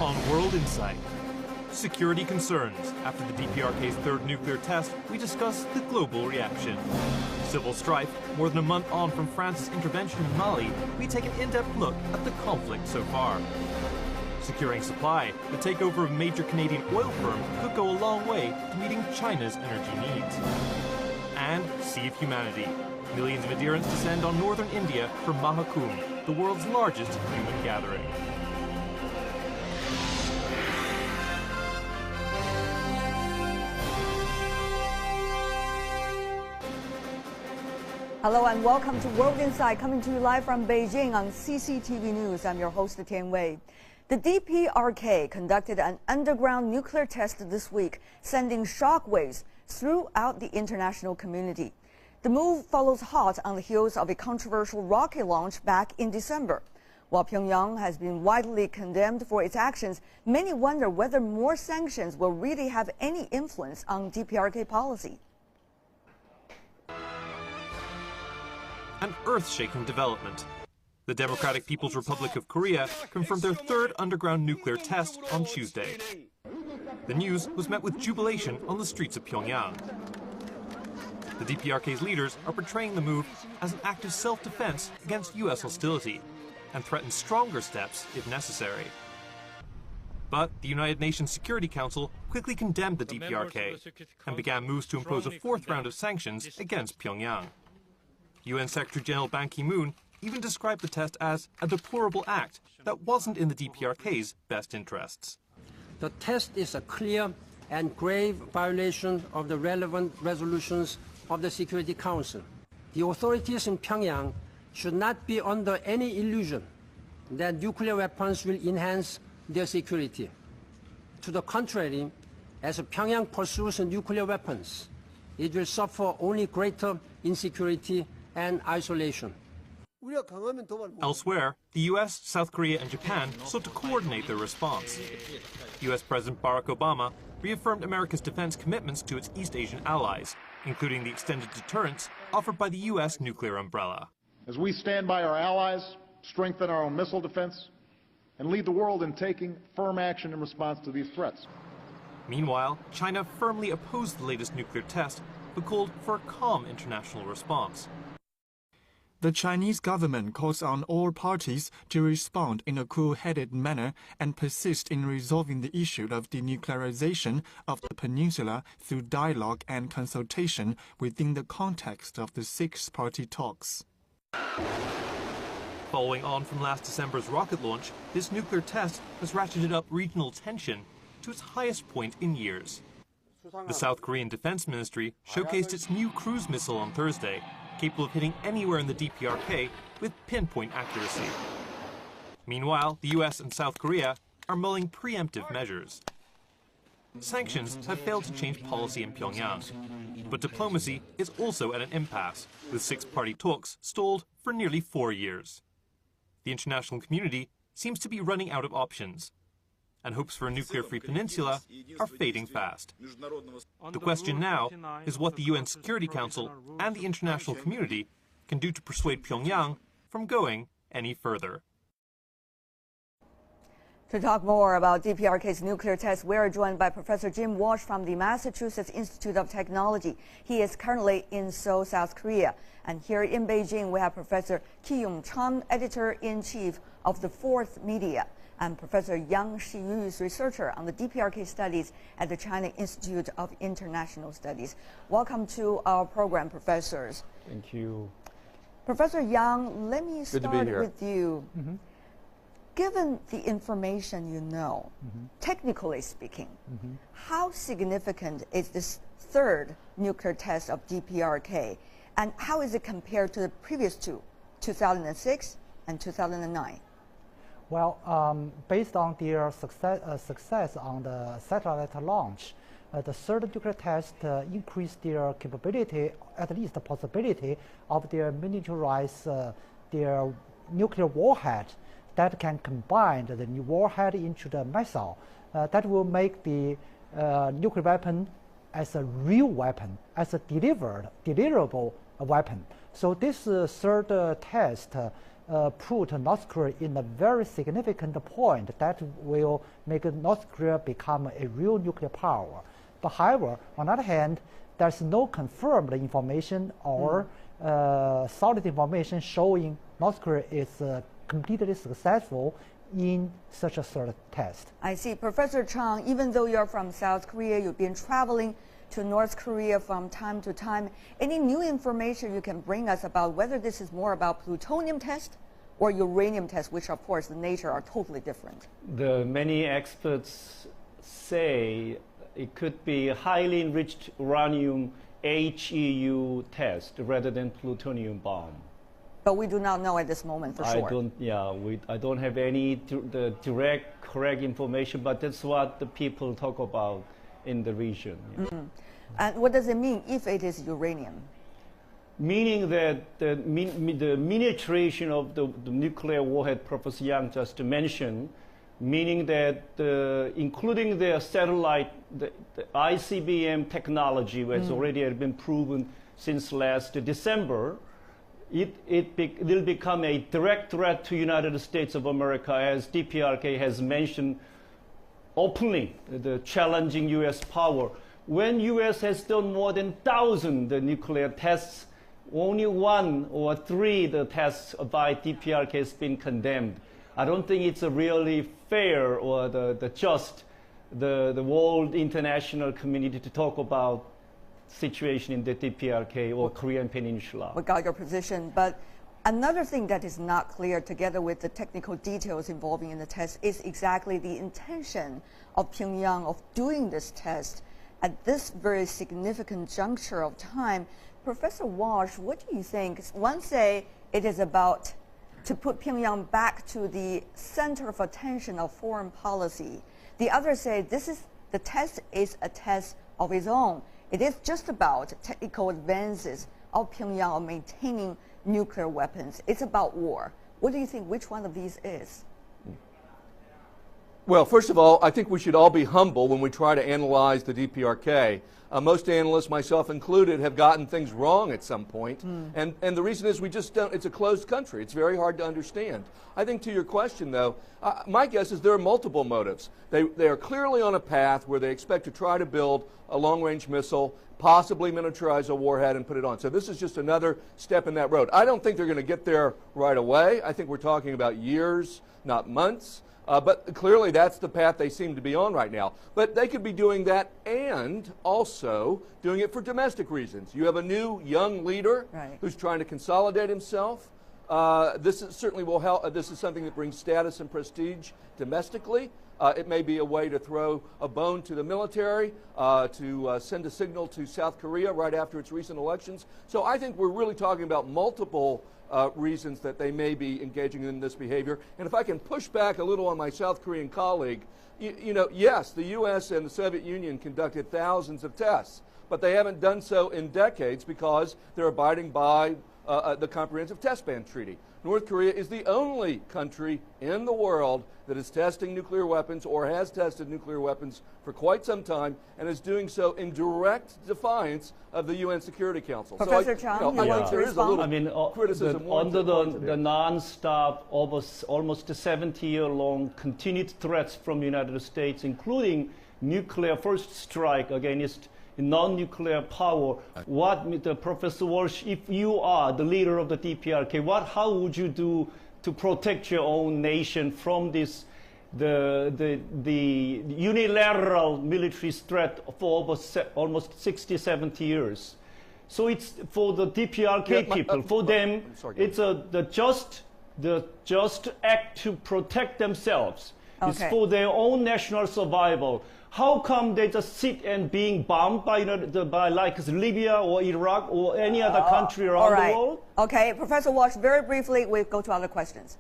on World Insight. Security concerns. After the DPRK's third nuclear test, we discuss the global reaction. Civil strife. More than a month on from France's intervention in Mali, we take an in-depth look at the conflict so far. Securing supply. The takeover of a major Canadian oil firm could go a long way to meeting China's energy needs. And Sea of Humanity. Millions of adherents descend on northern India for Mahakumbh, the world's largest human gathering. Hello and welcome to World Insight, coming to you live from Beijing on CCTV News. I'm your host, Tian Wei. The DPRK conducted an underground nuclear test this week, sending shockwaves throughout the international community. The move follows hot on the heels of a controversial rocket launch back in December. While Pyongyang has been widely condemned for its actions, many wonder whether more sanctions will really have any influence on DPRK policy. An earth-shaking development. The Democratic People's Republic of Korea confirmed their third underground nuclear test on Tuesday. The news was met with jubilation on the streets of Pyongyang. The DPRK's leaders are portraying the move as an act of self-defense against U.S. hostility and threaten stronger steps if necessary. But the United Nations Security Council quickly condemned the DPRK and began moves to impose a fourth round of sanctions against Pyongyang. UN Secretary General Ban Ki-moon even described the test as a deplorable act that wasn't in the DPRK's best interests. The test is a clear and grave violation of the relevant resolutions of the Security Council. The authorities in Pyongyang should not be under any illusion that nuclear weapons will enhance their security. To the contrary, as Pyongyang pursues nuclear weapons, it will suffer only greater insecurity and isolation. Elsewhere, the U.S., South Korea and Japan sought to coordinate their response. U.S. President Barack Obama reaffirmed America's defense commitments to its East Asian allies, including the extended deterrence offered by the U.S. nuclear umbrella. As we stand by our allies, strengthen our own missile defense, and lead the world in taking firm action in response to these threats. Meanwhile, China firmly opposed the latest nuclear test, but called for a calm international response. The Chinese government calls on all parties to respond in a cool-headed manner and persist in resolving the issue of denuclearization of the peninsula through dialogue and consultation within the context of the six-party talks. Following on from last December's rocket launch, this nuclear test has ratcheted up regional tension to its highest point in years. The South Korean Defense Ministry showcased its new cruise missile on Thursday, capable of hitting anywhere in the DPRK with pinpoint accuracy. Meanwhile, the U.S. and South Korea are mulling preemptive measures. Sanctions have failed to change policy in Pyongyang, but diplomacy is also at an impasse, with six-party talks stalled for nearly 4 years. The international community seems to be running out of options, and hopes for a nuclear-free peninsula are fading fast. The question now is what the UN Security Council and the international community can do to persuade Pyongyang from going any further. To talk more about DPRK's nuclear test, we are joined by Professor Jim Walsh from the Massachusetts Institute of Technology. He is currently in Seoul, South Korea. And here in Beijing, we have Professor Ki-Yong Chang, Editor-in-Chief of the Fourth Media, and Professor Yang Shiyu is researcher on the DPRK studies at the China Institute of International Studies. Welcome to our program, professors. Thank you. Professor Yang, let me start with you. Given the information you know, technically speaking, how significant is this third nuclear test of DPRK, and how is it compared to the previous two, 2006 and 2009? Well, based on their success on the satellite launch, the third nuclear test increased their capability, at least the possibility of their miniaturize their nuclear warhead that can combine the new warhead into the missile. That will make the nuclear weapon as a real weapon, as a deliverable weapon. So this third test put North Korea in a very significant point that will make North Korea become a real nuclear power. But however, on the other hand, there's no confirmed information or solid information showing North Korea is completely successful in such a third test. I see. Professor Chang, even though you're from South Korea, you've been traveling to North Korea from time to time. Any new information you can bring us about whether this is more about plutonium test or uranium test, which of course the nature are totally different? The many experts say it could be highly enriched uranium HEU test rather than plutonium bomb. But we do not know at this moment for sure. I don't have any the direct, correct information, but that's what the people talk about in the region. And what does it mean if it is uranium? Meaning that the miniaturization of the nuclear warhead Professor Yang just mentioned, meaning that including the satellite, the ICBM technology, which already had been proven since last December, it will become a direct threat to United States of America, as DPRK has mentioned openly, the challenging U.S. power. When U.S. has done more than 1,000 nuclear tests, only 1 or 3 the tests by DPRK has been condemned. I don't think it's a really fair or the just the world international community to talk about situation in the DPRK or Korean Peninsula. We got your position, but another thing that is not clear, together with the technical details involving in the test, is exactly the intention of Pyongyang of doing this test at this very significant juncture of time. Professor Walsh, what do you think? One say it is about to put Pyongyang back to the center of attention of foreign policy. The others say the test is a test of its own. It is just about technical advances of Pyongyang of maintaining nuclear weapons. It's about war. What do you think? Which one of these is? Well, first of all, I think we should all be humble when we try to analyze the DPRK. Most analysts, myself included, have gotten things wrong at some point. And the reason is we just don't, it's a closed country. It's very hard to understand. I think to your question, though, my guess is there are multiple motives. They are clearly on a path where they expect to try to build a long-range missile, possibly miniaturize a warhead and put it on. So this is just another step in that road. I don't think they're going to get there right away. I think we're talking about years, not months. But clearly that's the path they seem to be on right now. But they could be doing that and also doing it for domestic reasons. You have a new young leader who's trying to consolidate himself. This certainly will help. This is something that brings status and prestige domestically. It may be a way to throw a bone to the military, to send a signal to South Korea right after its recent elections. So I think we're really talking about multiple reasons that they may be engaging in this behavior. And if I can push back a little on my South Korean colleague, you know, yes, the U.S. and the Soviet Union conducted thousands of tests, but they haven't done so in decades because they're abiding by the Comprehensive Test Ban Treaty. North Korea is the only country in the world that is testing nuclear weapons or has tested nuclear weapons for quite some time and is doing so in direct defiance of the UN Security Council. Professor Chang, I think there is a little criticism under the non-stop, almost 70-year-long continued threats from the United States, including nuclear first strike against non-nuclear power. Professor Walsh, if you are the leader of the DPRK, how would you do to protect your own nation from this, the unilateral military threat for almost 60, 70 years? So it's for the DPRK people, for them, it's the just act to protect themselves. Okay. It's for their own national survival. How come they just sit and being bombed by like Libya or Iraq or any other country around the world? Okay, Professor Walsh, very briefly, we'll go to other questions.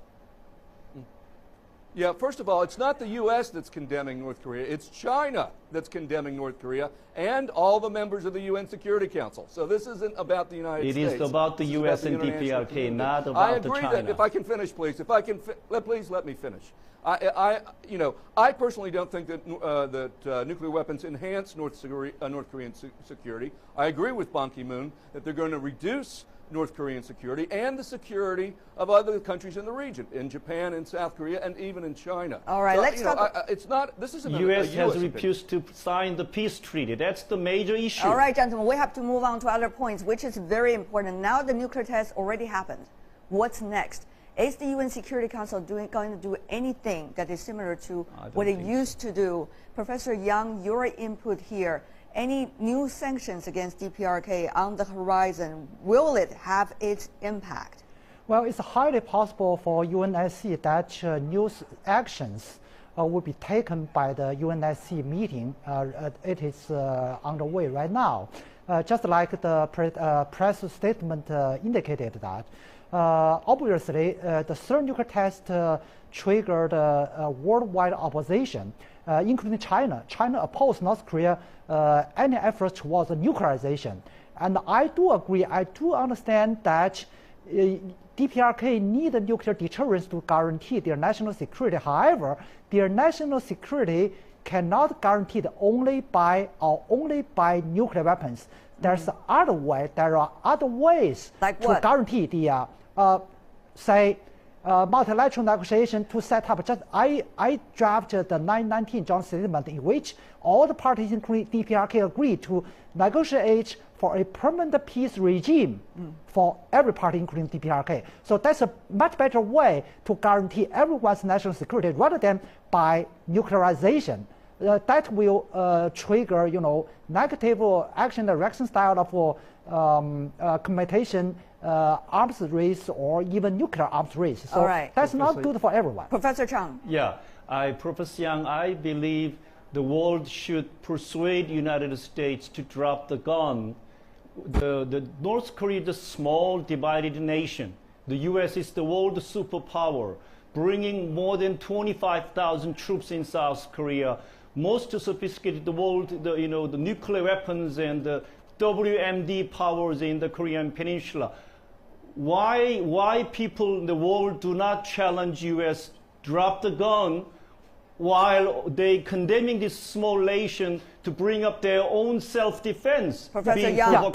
Yeah, first of all, it's not the U.S. that's condemning North Korea, it's China. that's condemning North Korea, and all the members of the UN Security Council. So this isn't about the United States. It is about the U.S. and DPRK, not about the China. I agree that, if I can finish, please. If I can, please let me finish. I personally don't think that nuclear weapons enhance North Korean security. I agree with Ban Ki-moon that they're going to reduce North Korean security and the security of other countries in the region, in Japan, in South Korea, and even in China. All right, so, let's talk. It's not. This isn't. U.S. has refused to sign the peace treaty. That's the major issue. All right, gentlemen, we have to move on to other points, which is very important. Now the nuclear test already happened. What's next? Is the UN Security Council going to do anything that is similar to what it used to do? Professor Yang, your input here. Any new sanctions against DPRK on the horizon? Will it have its impact? Well, it's highly possible for UNSC that new actions will be taken by the UNSC meeting. It is underway right now. Just like the press statement indicated that. Obviously, the third nuclear test triggered worldwide opposition, including China. China opposed North Korea any efforts towards nuclearization. And I do agree, I do understand that DPRK need nuclear deterrence to guarantee their national security. However, their national security cannot guaranteed only by nuclear weapons. There's other way. There are other ways like to guarantee the multilateral negotiation to set up. Just I drafted the 919 joint statement in which all the parties, including DPRK, agreed to negotiate for a permanent peace regime for every party, including DPRK. So that's a much better way to guarantee everyone's national security rather than by nuclearization. That will trigger, negative action direction style of commutation, arms race, or even nuclear arms race. So that's not good for everyone. Professor Chang. Yeah, Professor Yang, I believe the world should persuade United States to drop the gun. The North Korea is a small, divided nation. The U.S. is the world superpower, bringing more than 25,000 troops in South Korea. Most sophisticated world, the nuclear weapons and the WMD powers in the Korean Peninsula. Why people in the world do not challenge U.S. drop the gun while they condemning this small nation to bring up their own self-defense? Professor Yang,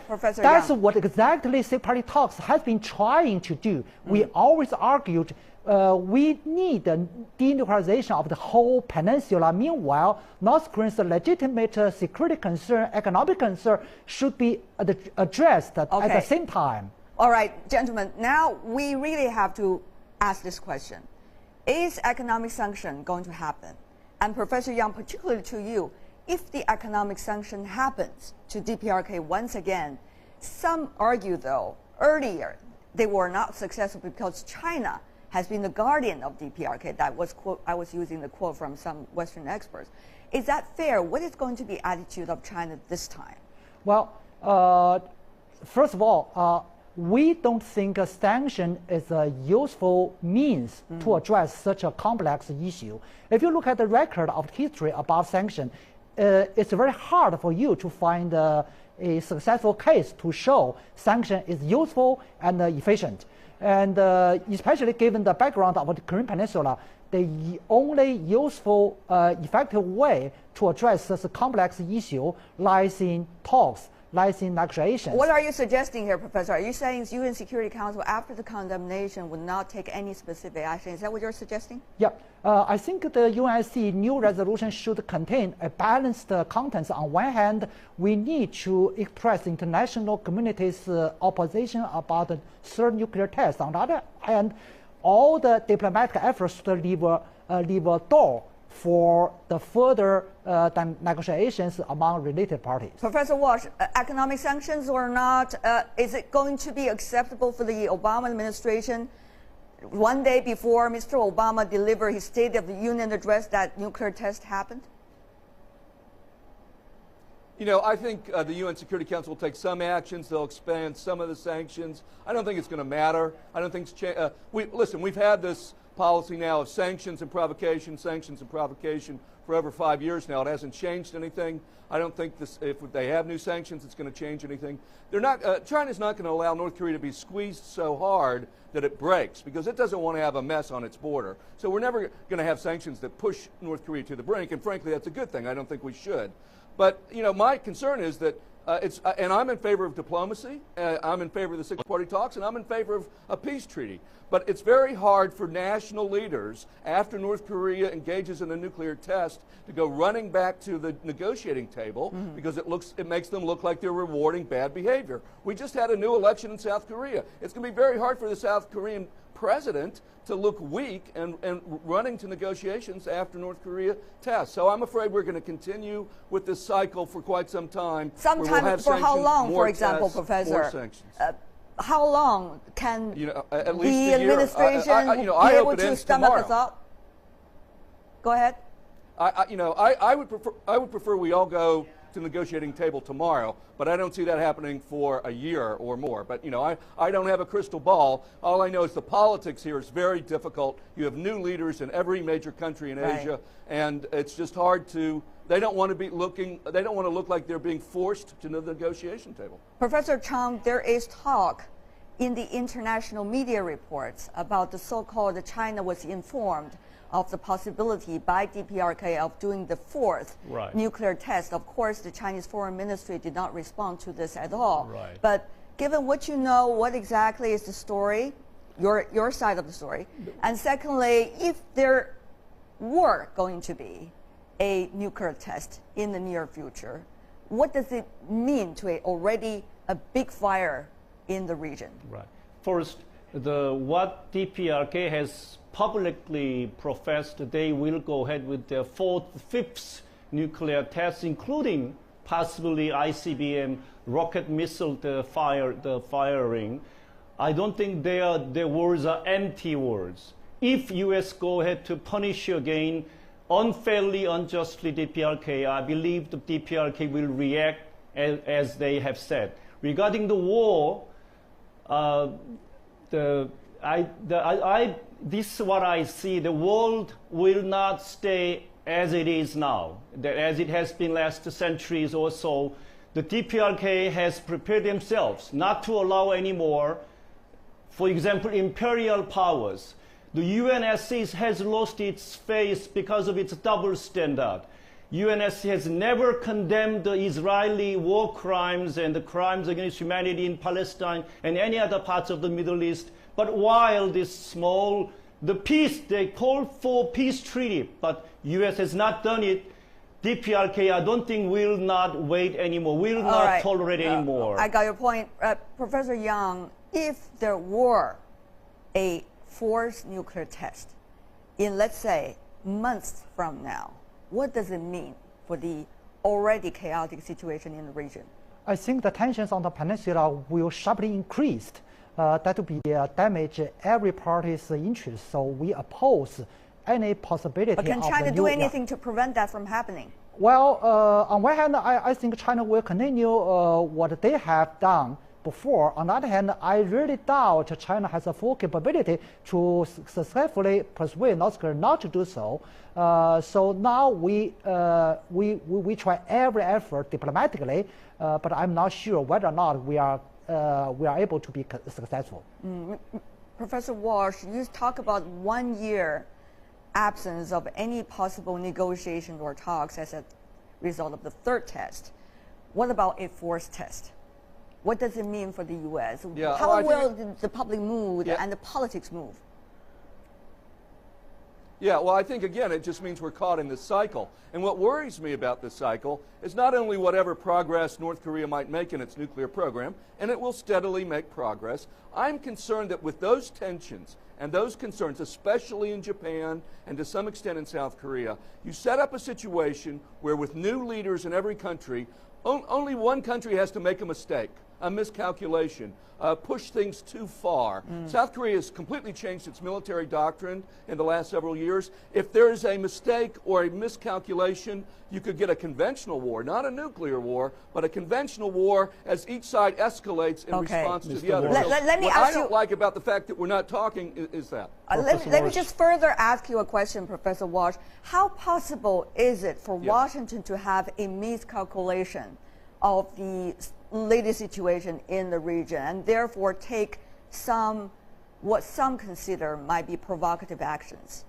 Professor That's Yang. what exactly Six Party Talks has been trying to do. We always argued we need the denuclearization of the whole peninsula. Meanwhile, North Korea's legitimate security concern, economic concern should be addressed at the same time. All right, gentlemen, now we really have to ask this question. Is economic sanction going to happen? And Professor Yang, particularly to you, if the economic sanction happens to DPRK once again, some argue, though, earlier they were not successful because China has been the guardian of DPRK. That was I was using the quote from some Western experts. Is that fair? What is going to be the attitude of China this time? Well, first of all, we don't think a sanction is a useful means to address such a complex issue. If you look at the record of history about sanction, it's very hard for you to find a successful case to show sanction is useful and efficient. And especially given the background of the Korean Peninsula, the only useful, effective way to address such a complex issue lies in talks, lies in negotiations. What are you suggesting here, Professor? Are you saying the UN Security Council, after the condemnation, would not take any specific action? Is that what you're suggesting? Yeah. I think the UNSC new resolution should contain a balanced contents. On one hand, we need to express international community's opposition about the third nuclear test. On the other hand, all the diplomatic efforts to leave a door for the further negotiations among related parties. Professor Walsh, economic sanctions or not, is it going to be acceptable for the Obama administration one day before Mr. Obama delivered his State of the Union address that nuclear test happened? I think the UN Security Council will take some actions. They'll expand some of the sanctions. I don't think it's going to matter. I don't think listen, we've had this policy now of sanctions and provocation for over 5 years now. It hasn't changed anything. I don't think if they have new sanctions, it's going to change anything. They're not. China's not going to allow North Korea to be squeezed so hard that it breaks, because it doesn't want to have a mess on its border. So we're never going to have sanctions that push North Korea to the brink, and frankly, that's a good thing. I don't think we should. But my concern is that and I'm in favor of diplomacy. I'm in favor of the six-party talks, and I'm in favor of a peace treaty. But it's very hard for national leaders, after North Korea engages in a nuclear test, to go running back to the negotiating table, because it makes them look like they're rewarding bad behavior. We just had a new election in South Korea. It's going to be very hard for the South Korean president to look weak and running to negotiations after North Korea tests. So I'm afraid we're going to continue with this cycle for quite some time. Sometime for how long, for example, tests, Professor? more sanctions. How long can at least the administration be able to stomach a thought? Go ahead. I would prefer we all go to the negotiating table tomorrow, but I don't see that happening for a year or more. But I don't have a crystal ball. All I know is the politics here is very difficult. You have new leaders in every major country in Asia, and it's just hard to. They don't want to be looking. They don't want to look like they're being forced to the negotiation table. Professor Chang, there is talk in the international media reports about the so-called China was informed of the possibility by DPRK of doing the fourth nuclear test. Of course, the Chinese Foreign Ministry did not respond to this at all. But given what you know, what exactly is the story, your side of the story? And secondly, if there were going to be a nuclear test in the near future, what does it mean to already a big fire in the region? First, what DPRK has publicly professed, they will go ahead with their fifth nuclear test, including possibly ICBM rocket missile firing. I don't think their words are empty words. If U.S. go ahead to punish again unfairly, unjustly DPRK, I believe the DPRK will react as they have said. Regarding the war, this is what I see. The world will not stay as it is now, as it has been last centuries or so. The DPRK has prepared themselves not to allow anymore, for example, imperial powers. The UNSC has lost its face because of its double standard. UNSC has never condemned the Israeli war crimes and the crimes against humanity in Palestine and any other parts of the Middle East. But while the peace, they called for peace treaty, but U.S. has not done it. DPRK, I don't think will not wait anymore, will not tolerate anymore. I got your point. Professor Yang, if there were a fourth nuclear test in, let's say, months from now, what does it mean for the already chaotic situation in the region? I think the tensions on the peninsula will sharply increase. That will be damage every party's interest. So we oppose any possibility. But can China do anything to prevent that from happening? Well, on one hand, I think China will continue what they have done before. On the other hand, I really doubt China has a full capability to successfully persuade North Korea not to do so. So now we try every effort diplomatically, but I'm not sure whether or not we are able to be successful. Professor Walsh, you talk about 1 year absence of any possible negotiation or talks as a result of the third test. What about a fourth test? What does it mean for the U.S.? How will the public mood and the politics move? Yeah, well, I think, again, it just means we're caught in this cycle. And what worries me about this cycle is not only whatever progress North Korea might make in its nuclear program, and it will steadily make progress, I'm concerned that with those tensions and those concerns, especially in Japan and to some extent in South Korea, you set up a situation where with new leaders in every country, only one country has to make a mistake, a miscalculation, push things too far. South Korea has completely changed its military doctrine in the last several years. If there is a mistake or a miscalculation, you could get a conventional war, not a nuclear war, but a conventional war as each side escalates in response to the other. Let me what ask I don't like about the fact that we're not talking is that? Let me just further ask you a question, Professor Walsh. How possible is it for Washington to have a miscalculation of the latest situation in the region and therefore take what some consider might be provocative actions?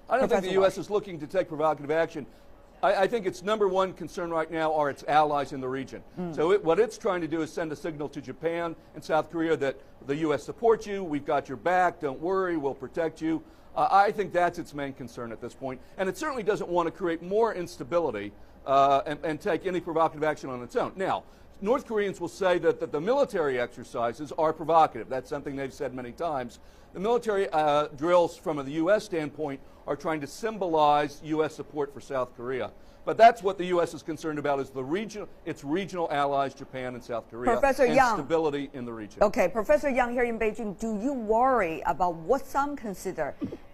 I don't think the U.S. is looking to take provocative action. I think its number one concern right now are its allies in the region. So what it's trying to do is send a signal to Japan and South Korea that the U.S. supports you, we've got your back, don't worry, we'll protect you. I think that's its main concern at this point. And it certainly doesn't want to create more instability and take any provocative action on its own. Now, North Koreans will say that the military exercises are provocative. That's something they've said many times. The military drills from the U.S. standpoint are trying to symbolize U.S. support for South Korea. But that's what the U.S. is concerned about, is its regional allies, Japan and South Korea, Professor and Yang, stability in the region. Okay, Professor Yang here in Beijing, do you worry about what some consider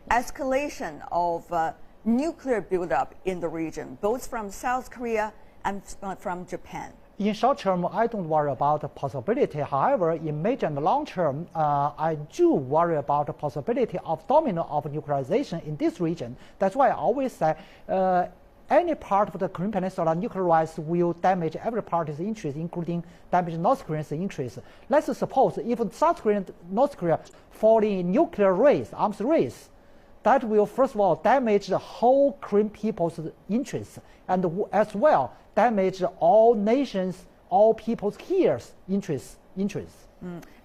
escalation of nuclear buildup in the region, both from South Korea and from Japan? In short term, I don't worry about the possibility. However, in mid and long term, I do worry about the possibility of domino of nuclearization in this region. That's why I always say any part of the Korean Peninsula nuclearized will damage every party's interest, including damage North Korea's interest. Let's suppose if South Korea and North Korea fall in nuclear race, arms race, that will first of all damage the whole Korean people's interests, and as well damage all nations, all people's here's interests.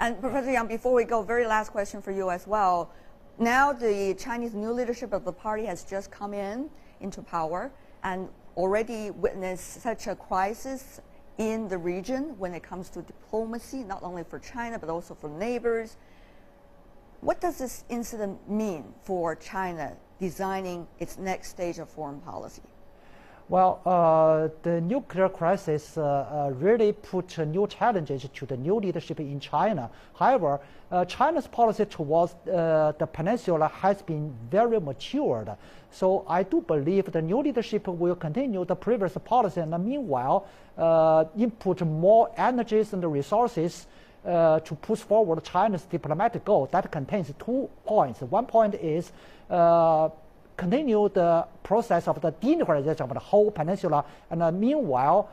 And Professor Yang, before we go, very last question for you as well. Now the Chinese new leadership of the party has just come into power and already witnessed such a crisis in the region when it comes to diplomacy, not only for China but also for neighbors. What does this incident mean for China designing its next stage of foreign policy? Well, the nuclear crisis really put new challenges to the new leadership in China. However, China's policy towards the peninsula has been very matured. So I do believe the new leadership will continue the previous policy and meanwhile input more energies and resources to push forward China's diplomatic goal. That contains 2 points. One point is continue the process of the denuclearization of the whole peninsula, and meanwhile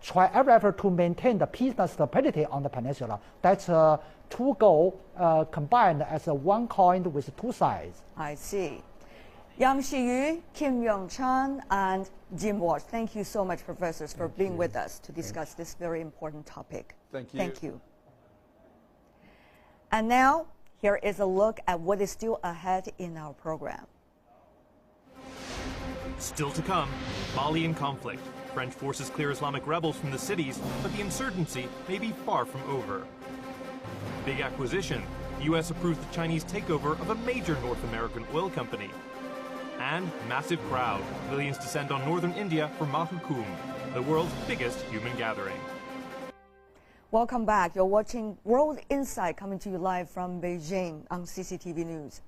try every effort to maintain the peace and stability on the peninsula. That's 2 goals combined as one coin with 2 sides. I see. Yang Xiyu, Kim Yong-chan, and Jim Walsh, thank you so much, professors, for being with us to discuss this very important topic. Thank you. Thank you. And now, here is a look at what is still ahead in our program. Still to come, Mali in conflict. French forces clear Islamic rebels from the cities, but the insurgency may be far from over. Big acquisition. The U.S. approves the Chinese takeover of a major North American oil company. And massive crowd. Millions descend on northern India for Mahu Kumbh, the world's biggest human gathering. Welcome back. You're watching World Insight coming to you live from Beijing on CCTV News.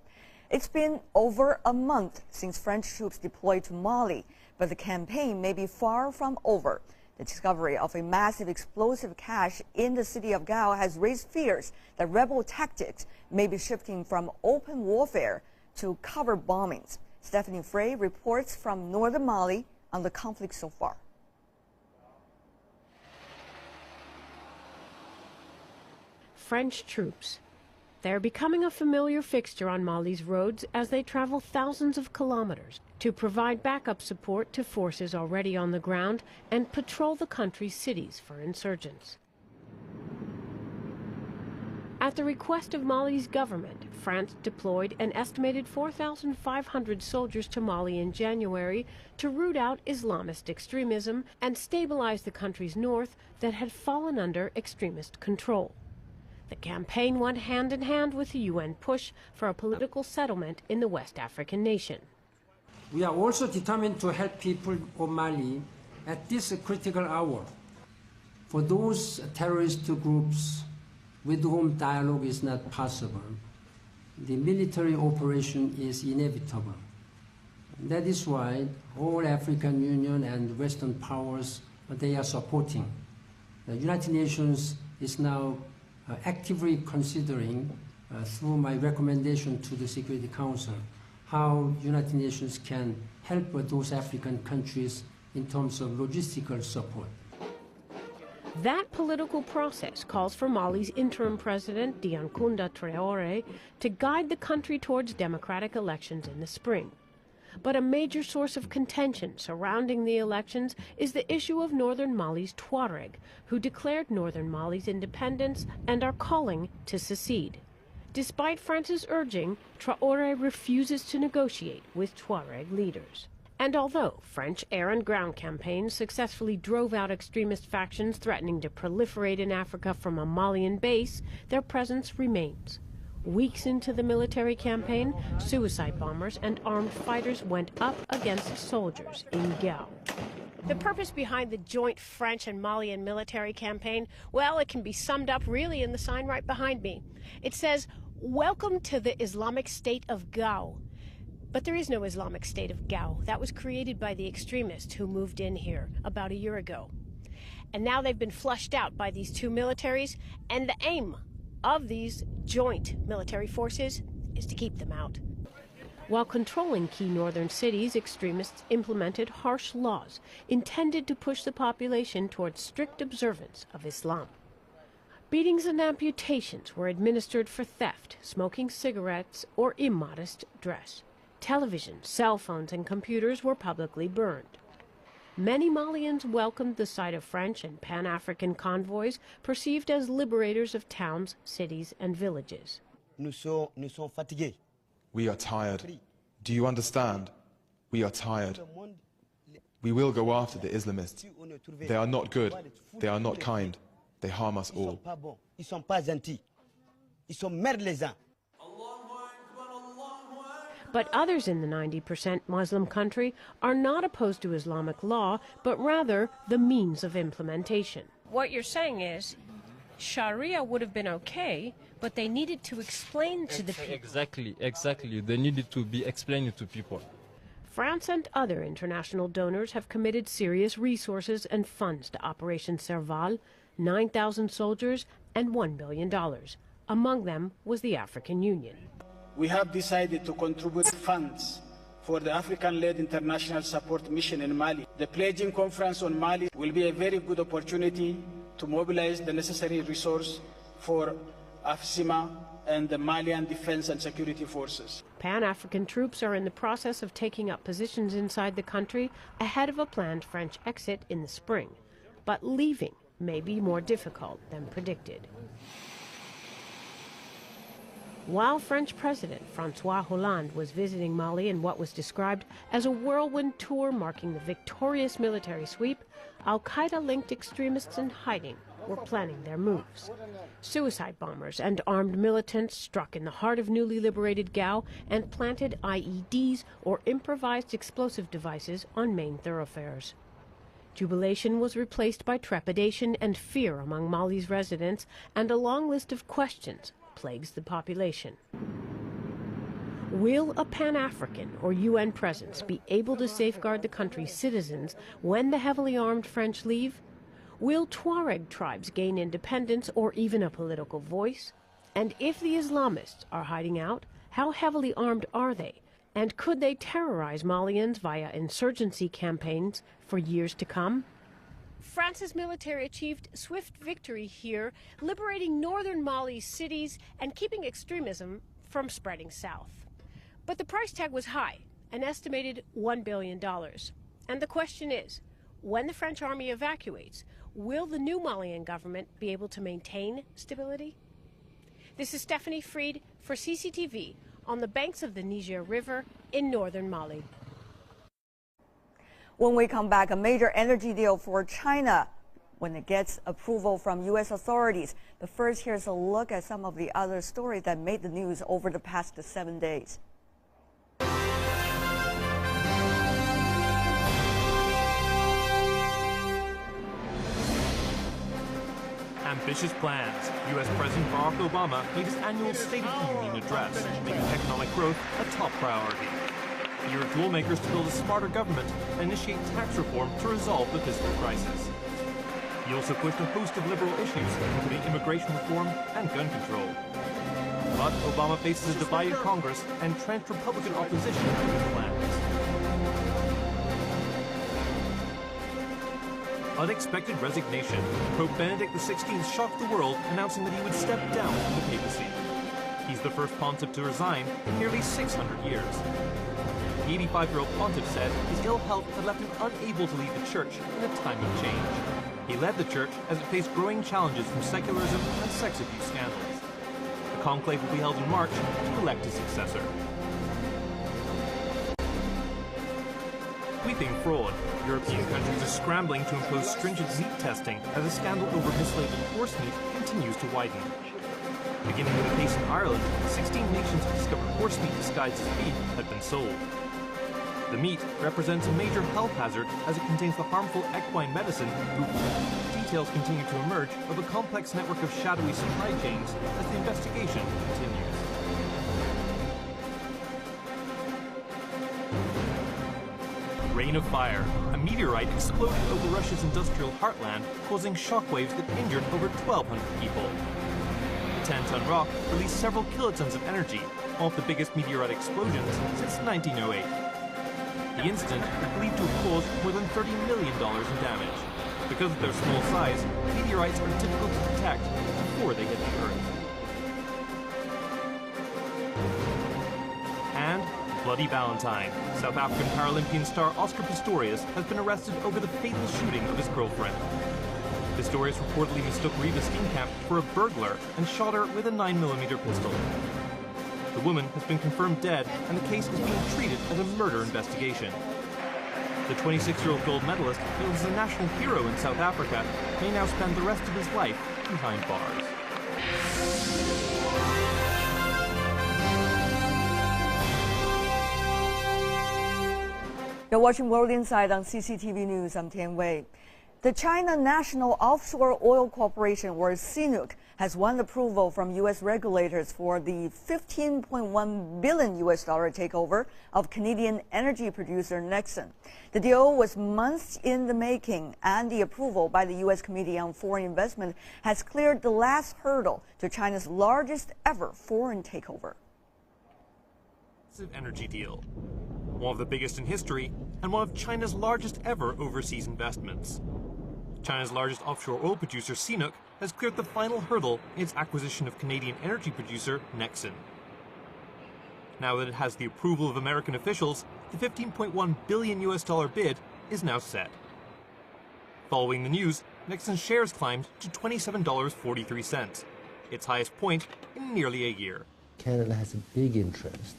It's been over a month since French troops deployed to Mali, but the campaign may be far from over. The discovery of a massive explosive cache in the city of Gao has raised fears that rebel tactics may be shifting from open warfare to cover bombings. Stephanie Frey reports from northern Mali on the conflict so far. French troops. They're becoming a familiar fixture on Mali's roads as they travel thousands of kilometers to provide backup support to forces already on the ground and patrol the country's cities for insurgents. At the request of Mali's government, France deployed an estimated 4,500 soldiers to Mali in January to root out Islamist extremism and stabilize the country's north that had fallen under extremist control. The campaign went hand in hand with the UN push for a political settlement in the West African nation. We are also determined to help people of Mali at this critical hour. For those terrorist groups with whom dialogue is not possible, the military operation is inevitable. That is why all African Union and Western powers, they are supporting. The United Nations is now actively considering, through my recommendation to the Security Council, how United Nations can help those African countries in terms of logistical support. That political process calls for Mali's interim president, Diankunda Traoré, to guide the country towards democratic elections in the spring. But a major source of contention surrounding the elections is the issue of northern Mali's Tuareg, who declared northern Mali's independence and are calling to secede. Despite France's urging, Traoré refuses to negotiate with Tuareg leaders. And although French air and ground campaigns successfully drove out extremist factions threatening to proliferate in Africa from a Malian base, their presence remains. Weeks into the military campaign, suicide bombers and armed fighters went up against soldiers in Gao. The purpose behind the joint French and Malian military campaign, well, it can be summed up really in the sign right behind me. It says, "Welcome to the Islamic State of Gao." But there is no Islamic State of Gao. That was created by the extremists who moved in here about a year ago. And now they've been flushed out by these two militaries, and the aim of these joint military forces is to keep them out. While controlling key northern cities, extremists implemented harsh laws intended to push the population towards strict observance of Islam. Beatings and amputations were administered for theft, smoking cigarettes, or immodest dress. Television, cell phones, and computers were publicly burned. Many Malians welcomed the sight of French and Pan-African convoys perceived as liberators of towns, cities, and villages. Nous sommes fatigués. We are tired. Do you understand? We are tired. We will go after the Islamists. They are not good. They are not kind. They harm us all. Ils sont pas gentils. Ils sont merdes les uns. But others in the 90% Muslim country are not opposed to Islamic law, but rather the means of implementation. What you're saying is, Sharia would have been okay, but they needed to explain to the people. Exactly. They needed to be explained to people. France and other international donors have committed serious resources and funds to Operation Serval, 9,000 soldiers, and $1 billion. Among them was the African Union. We have decided to contribute funds for the African-led international support mission in Mali. The pledging conference on Mali will be a very good opportunity to mobilize the necessary resource for AFSIMA and the Malian Defense and Security Forces. Pan-African troops are in the process of taking up positions inside the country ahead of a planned French exit in the spring. But leaving may be more difficult than predicted. While French President François Hollande was visiting Mali in what was described as a whirlwind tour marking the victorious military sweep, al-Qaeda-linked extremists in hiding were planning their moves. Suicide bombers and armed militants struck in the heart of newly liberated Gao and planted IEDs, or improvised explosive devices, on main thoroughfares. Jubilation was replaced by trepidation and fear among Mali's residents, and a long list of questions plagues the population. Will a Pan-African or UN presence be able to safeguard the country's citizens when the heavily armed French leave? Will Tuareg tribes gain independence or even a political voice? And if the Islamists are hiding out, how heavily armed are they? And could they terrorize Malians via insurgency campaigns for years to come? France's military achieved swift victory here, liberating northern Mali's cities and keeping extremism from spreading south. But the price tag was high, an estimated $1 billion. And the question is, when the French army evacuates, will the new Malian government be able to maintain stability? This is Stephanie Fried for CCTV on the banks of the Niger River in northern Mali. When we come back, a major energy deal for China when it gets approval from U.S. authorities. But first, here's a look at some of the other stories that made the news over the past 7 days. Ambitious plans. U.S. President Barack Obama made his annual State of the Union address, making economic growth a top priority. He urged lawmakers to build a smarter government and initiate tax reform to resolve the fiscal crisis. He also pushed a host of liberal issues, including immigration reform and gun control. But Obama faces a divided Congress and entrenched Republican opposition to his plans. Unexpected resignation. Pope Benedict XVI shocked the world, announcing that he would step down from the papacy. He's the first pontiff to resign in nearly 600 years. The 85-year-old pontiff said his ill health had left him unable to lead the church in a time of change. He led the church as it faced growing challenges from secularism and sex abuse scandals. The conclave will be held in March to elect his successor. Sweeping fraud. European countries are scrambling to impose stringent meat testing as a scandal over mislabeled horse meat continues to widen. Beginning with a case in Ireland, 16 nations discovered horse meat disguised as beef had been sold. The meat represents a major health hazard as it contains the harmful equine medicine bupropion. Details continue to emerge of a complex network of shadowy supply chains as the investigation continues. Rain of fire. A meteorite exploded over Russia's industrial heartland, causing shockwaves that injured over 1,200 people. The 10-ton rock released several kilotons of energy, one of the biggest meteorite explosions since 1908. The incident is believed to have caused more than $30 million in damage. Because of their small size, meteorites are difficult to detect before they hit the Earth. And Bloody Valentine. South African Paralympian star Oscar Pistorius has been arrested over the fatal shooting of his girlfriend. Pistorius reportedly mistook Reva Steenkamp for a burglar and shot her with a 9mm pistol. The woman has been confirmed dead, and the case is being treated as a murder investigation. The 26-year-old gold medalist, hailed as a national hero in South Africa, may now spend the rest of his life behind bars. You're watching World Insight on CCTV News. I'm Tian Wei. The China National Offshore Oil Corporation, or CNOOC, has won approval from U.S. regulators for the $15.1 billion takeover of Canadian energy producer Nexen. The deal was months in the making, and the approval by the U.S. Committee on Foreign Investment has cleared the last hurdle to China's largest ever foreign takeover. Energy deal, one of the biggest in history and one of China's largest ever overseas investments. China's largest offshore oil producer, CNOOC, has cleared the final hurdle in its acquisition of Canadian energy producer Nexen. Now that it has the approval of American officials, the $15.1 billion bid is now set. Following the news, Nexen's shares climbed to $27.43, its highest point in nearly a year. Canada has a big interest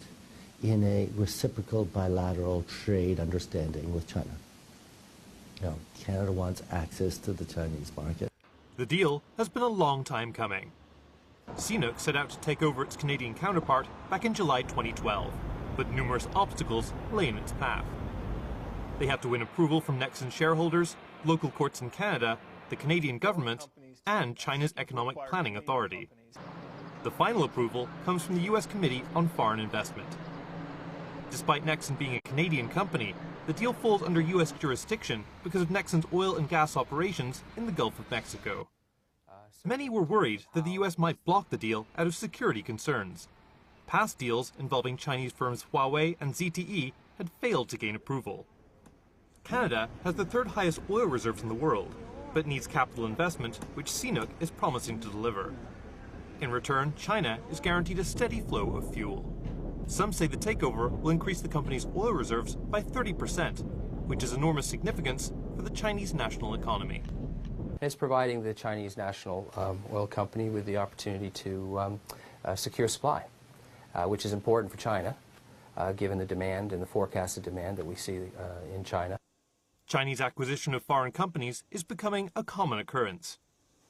in a reciprocal bilateral trade understanding with China. Now, Canada wants access to the Chinese market. The deal has been a long time coming. CNOOC set out to take over its Canadian counterpart back in July 2012, but numerous obstacles lay in its path. They have to win approval from Nexen shareholders, local courts in Canada, the Canadian government, and China's Economic Planning Authority. The final approval comes from the U.S. Committee on Foreign Investment. Despite Nexen being a Canadian company, the deal falls under U.S. jurisdiction because of Nexen's oil and gas operations in the Gulf of Mexico. Many were worried that the U.S. might block the deal out of security concerns. Past deals involving Chinese firms Huawei and ZTE had failed to gain approval. Canada has the third highest oil reserves in the world, but needs capital investment, which CNOOC is promising to deliver. In return, China is guaranteed a steady flow of fuel. Some say the takeover will increase the company's oil reserves by 30%, which is enormous significance for the Chinese national economy. It's providing the Chinese national oil company with the opportunity to secure supply, which is important for China, given the demand and the forecasted demand that we see in China. Chinese acquisition of foreign companies is becoming a common occurrence.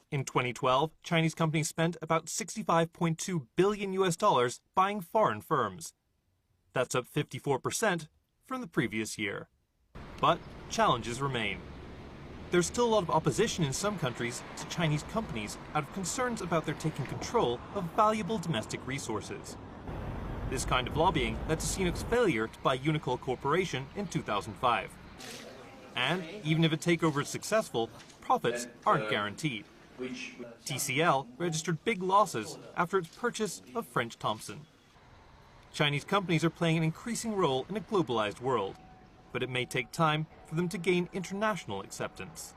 In 2012, Chinese companies spent about $65.2 billion buying foreign firms. That's up 54% from the previous year. But challenges remain. There's still a lot of opposition in some countries to Chinese companies out of concerns about their taking control of valuable domestic resources. This kind of lobbying led to CNOOC's failure to buy Unocal Corporation in 2005. And even if a takeover is successful, profits aren't guaranteed. TCL registered big losses after its purchase of French Thompson. Chinese companies are playing an increasing role in a globalized world, but it may take time for them to gain international acceptance.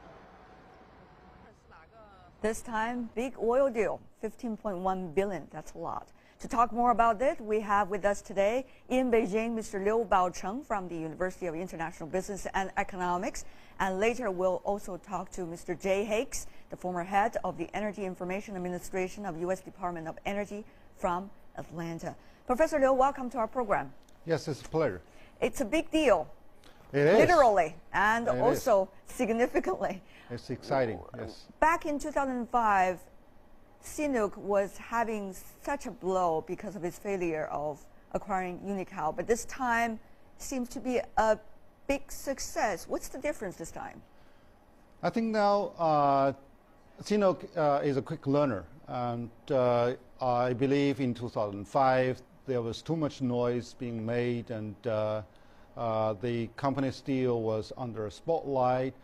This time, big oil deal, $15.1 billion, that's a lot. To talk more about it, we have with us today in Beijing Mr. Liu Baocheng from the University of International Business and Economics. And later we'll also talk to Mr. Jay Hakes, the former head of the Energy Information Administration of U.S. Department of Energy from Atlanta. Professor Liu, welcome to our program. Yes, it's a pleasure. It's a big deal. It is. Literally and also significantly. It's exciting, yes. Back in 2005, CNOOC was having such a blow because of its failure of acquiring Unocal, but this time seems to be a big success. What's the difference this time? I think now CNOOC is a quick learner, and I believe in 2005 there was too much noise being made, and the company still was under a spotlight.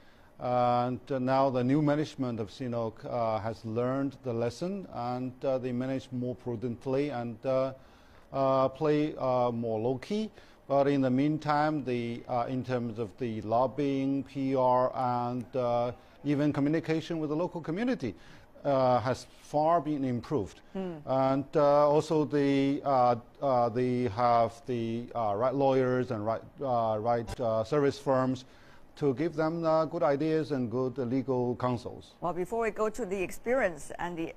And now the new management of CNOOC has learned the lesson, and they manage more prudently and play more low-key. But in the meantime, in terms of the lobbying, PR, and even communication with the local community has far been improved. And also they have the right lawyers and right service firms to give them good ideas and good legal counsels. Well, before we go to the experience and the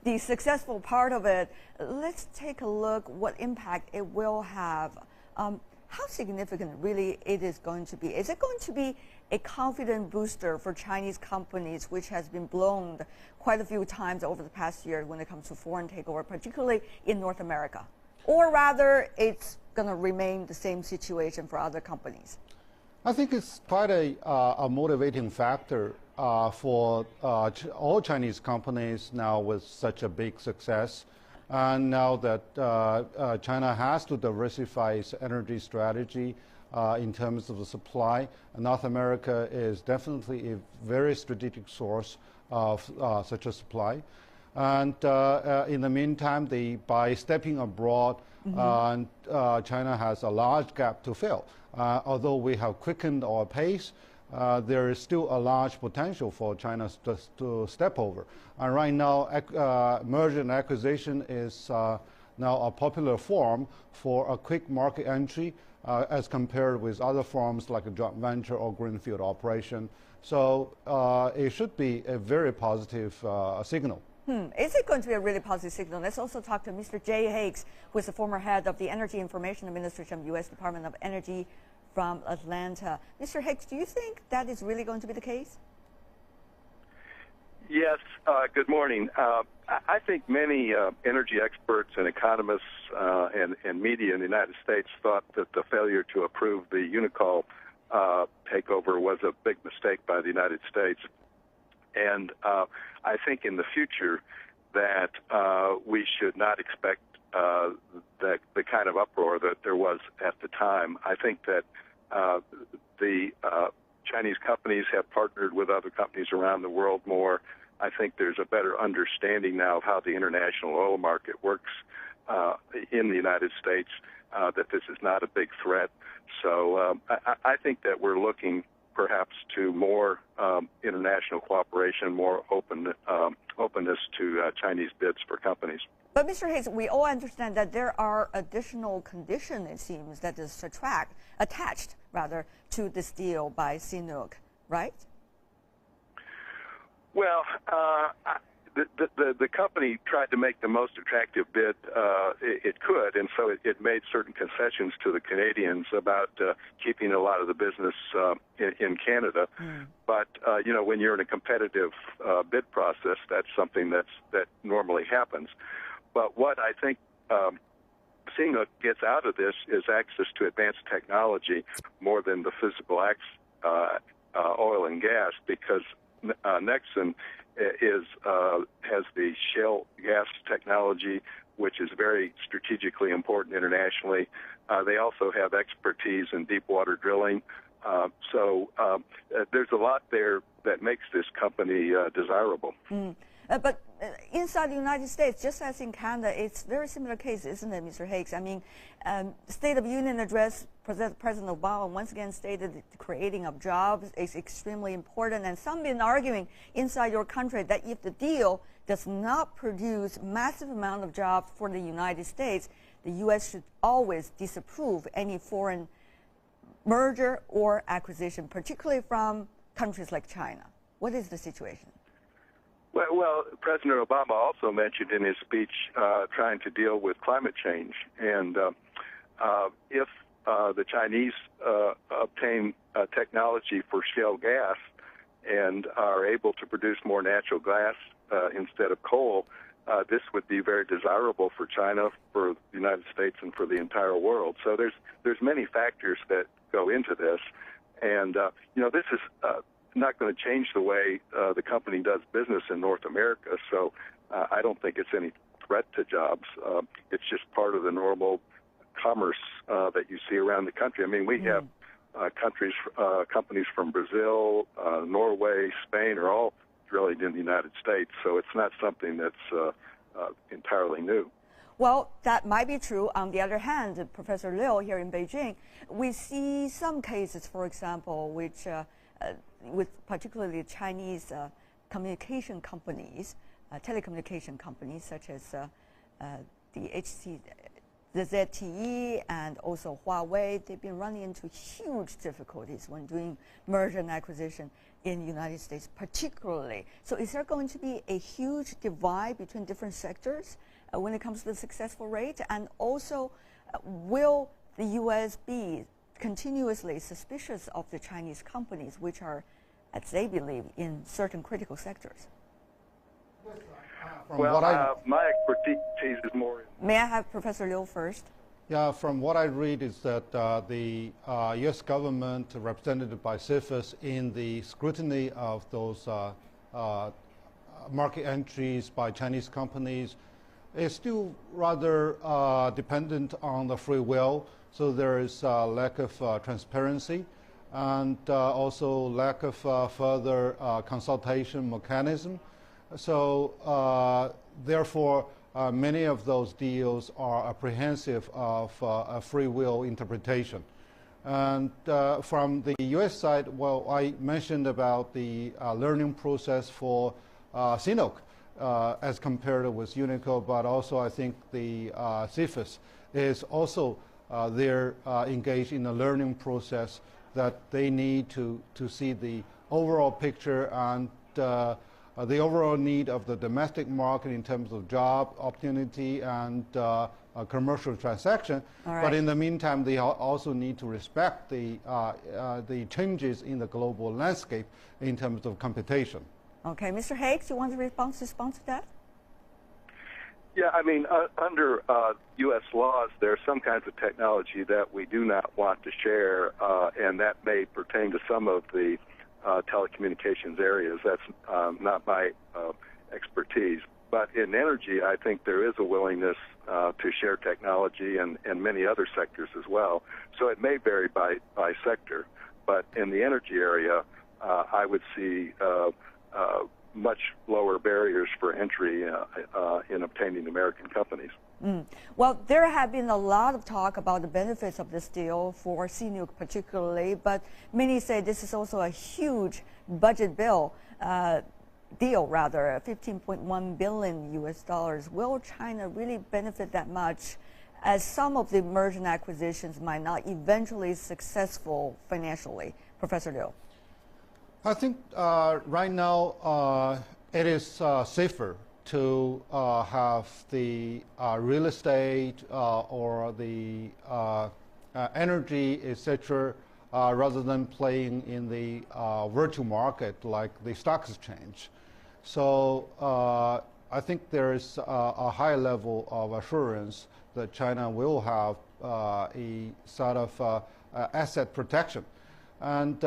the successful part of it, let's take a look what impact it will have. How significant really it is going to be? Is it going to be a confidence booster for Chinese companies, which has been blown quite a few times over the past year when it comes to foreign takeover, particularly in North America? Or rather, it's going to remain the same situation for other companies? I think it's quite a motivating factor for all Chinese companies now with such a big success. And now that China has to diversify its energy strategy in terms of the supply, North America is definitely a very strategic source of such a supply. And in the meantime, by stepping abroad, China has a large gap to fill. Although we have quickened our pace, there is still a large potential for China to step over. And right now, merger and acquisition is now a popular form for a quick market entry as compared with other forms like a joint venture or greenfield operation. So it should be a very positive signal. Is it going to be a really positive signal? Let's also talk to Mr. Jay Hakes, who is the former head of the Energy Information Administration of U.S. Department of Energy from Atlanta. Mr. Hakes, do you think that is really going to be the case? Yes, good morning. I think many energy experts and economists and media in the United States thought that the failure to approve the Unocal takeover was a big mistake by the United States. And I think in the future that we should not expect the kind of uproar that there was at the time. I think that the Chinese companies have partnered with other companies around the world more. I think there's a better understanding now of how the international oil market works in the United States, that this is not a big threat. So I think that we're looking perhaps to more international cooperation, more openness to Chinese bids for companies. But Mr. Hayes, we all understand that there are additional conditions, it seems, that is attached to this deal by CNOOC, right? Well, the company tried to make the most attractive bid it could, and so it made certain concessions to the Canadians about keeping a lot of the business in Canada. But you know, when you're in a competitive bid process, that's something that normally happens. But what I think CNOOC gets out of this is access to advanced technology more than the physical oil and gas, because Nexen has the shale gas technology, which is very strategically important internationally. They also have expertise in deep water drilling, There's a lot there that makes this company desirable. But inside the United States, just as in Canada, it's very similar case, isn't it, Mr. Hicks? I mean, State of Union address, President Obama once again stated that the creating of jobs is extremely important, and some have been arguing inside your country that if the deal does not produce massive amount of jobs for the United States, the U.S. should always disapprove any foreign merger or acquisition, particularly from countries like China. What is the situation? Well, President Obama also mentioned in his speech trying to deal with climate change. And if the Chinese obtain technology for shale gas and are able to produce more natural gas instead of coal, this would be very desirable for China, for the United States, and for the entire world. So there's many factors that go into this. And, this is not going to change the way the company does business in North America, so I don't think it's any threat to jobs. It's just part of the normal commerce that you see around the country. I mean, we have companies from Brazil, Norway, Spain are all drilling in the United States, so it's not something that's entirely new. Well, that might be true. On the other hand, Professor Liu here in Beijing, we see some cases, for example, which with particularly Chinese communication companies, telecommunication companies such as the ZTE and also Huawei, they've been running into huge difficulties when doing merger and acquisition in the United States particularly. So is there going to be a huge divide between different sectors when it comes to the successful rate? And also, will the U.S. be continuously suspicious of the Chinese companies, which are, as they believe, in certain critical sectors? My expertise is more. May I have Professor Liu first? Yeah, from what I read is that the U.S. government, represented by CFIUS, in the scrutiny of those market entries by Chinese companies is still rather dependent on the free will. So there is a lack of transparency and also lack of further consultation mechanism. So therefore, many of those deals are apprehensive of a free will interpretation. And from the U.S. side, well, I mentioned about the learning process for CNOOC as compared with Unico, but also I think the CFIUS is also they're engaged in a learning process that they need to see the overall picture and the overall need of the domestic market in terms of job opportunity and commercial transaction. Right. But in the meantime, they also need to respect the changes in the global landscape in terms of competition. Okay, Mr. Hicks, you want to respond to that? Yeah, I mean, under U.S. laws, there are some kinds of technology that we do not want to share, and that may pertain to some of the telecommunications areas. That's not my expertise. But in energy, I think there is a willingness to share technology and many other sectors as well. So it may vary by sector. But in the energy area, I would see much lower barriers for entry in obtaining American companies. Well, there have been a lot of talk about the benefits of this deal for CNOOC particularly, but many say this is also a huge budget deal, 15.1 billion US dollars. Will China really benefit that much, as some of the merger and acquisitions might not eventually successful financially? Professor Liu. I think right now it is safer to have the real estate or the energy, etc., rather than playing in the virtual market like the stock exchange. So I think there is a high level of assurance that China will have a sort of asset protection. And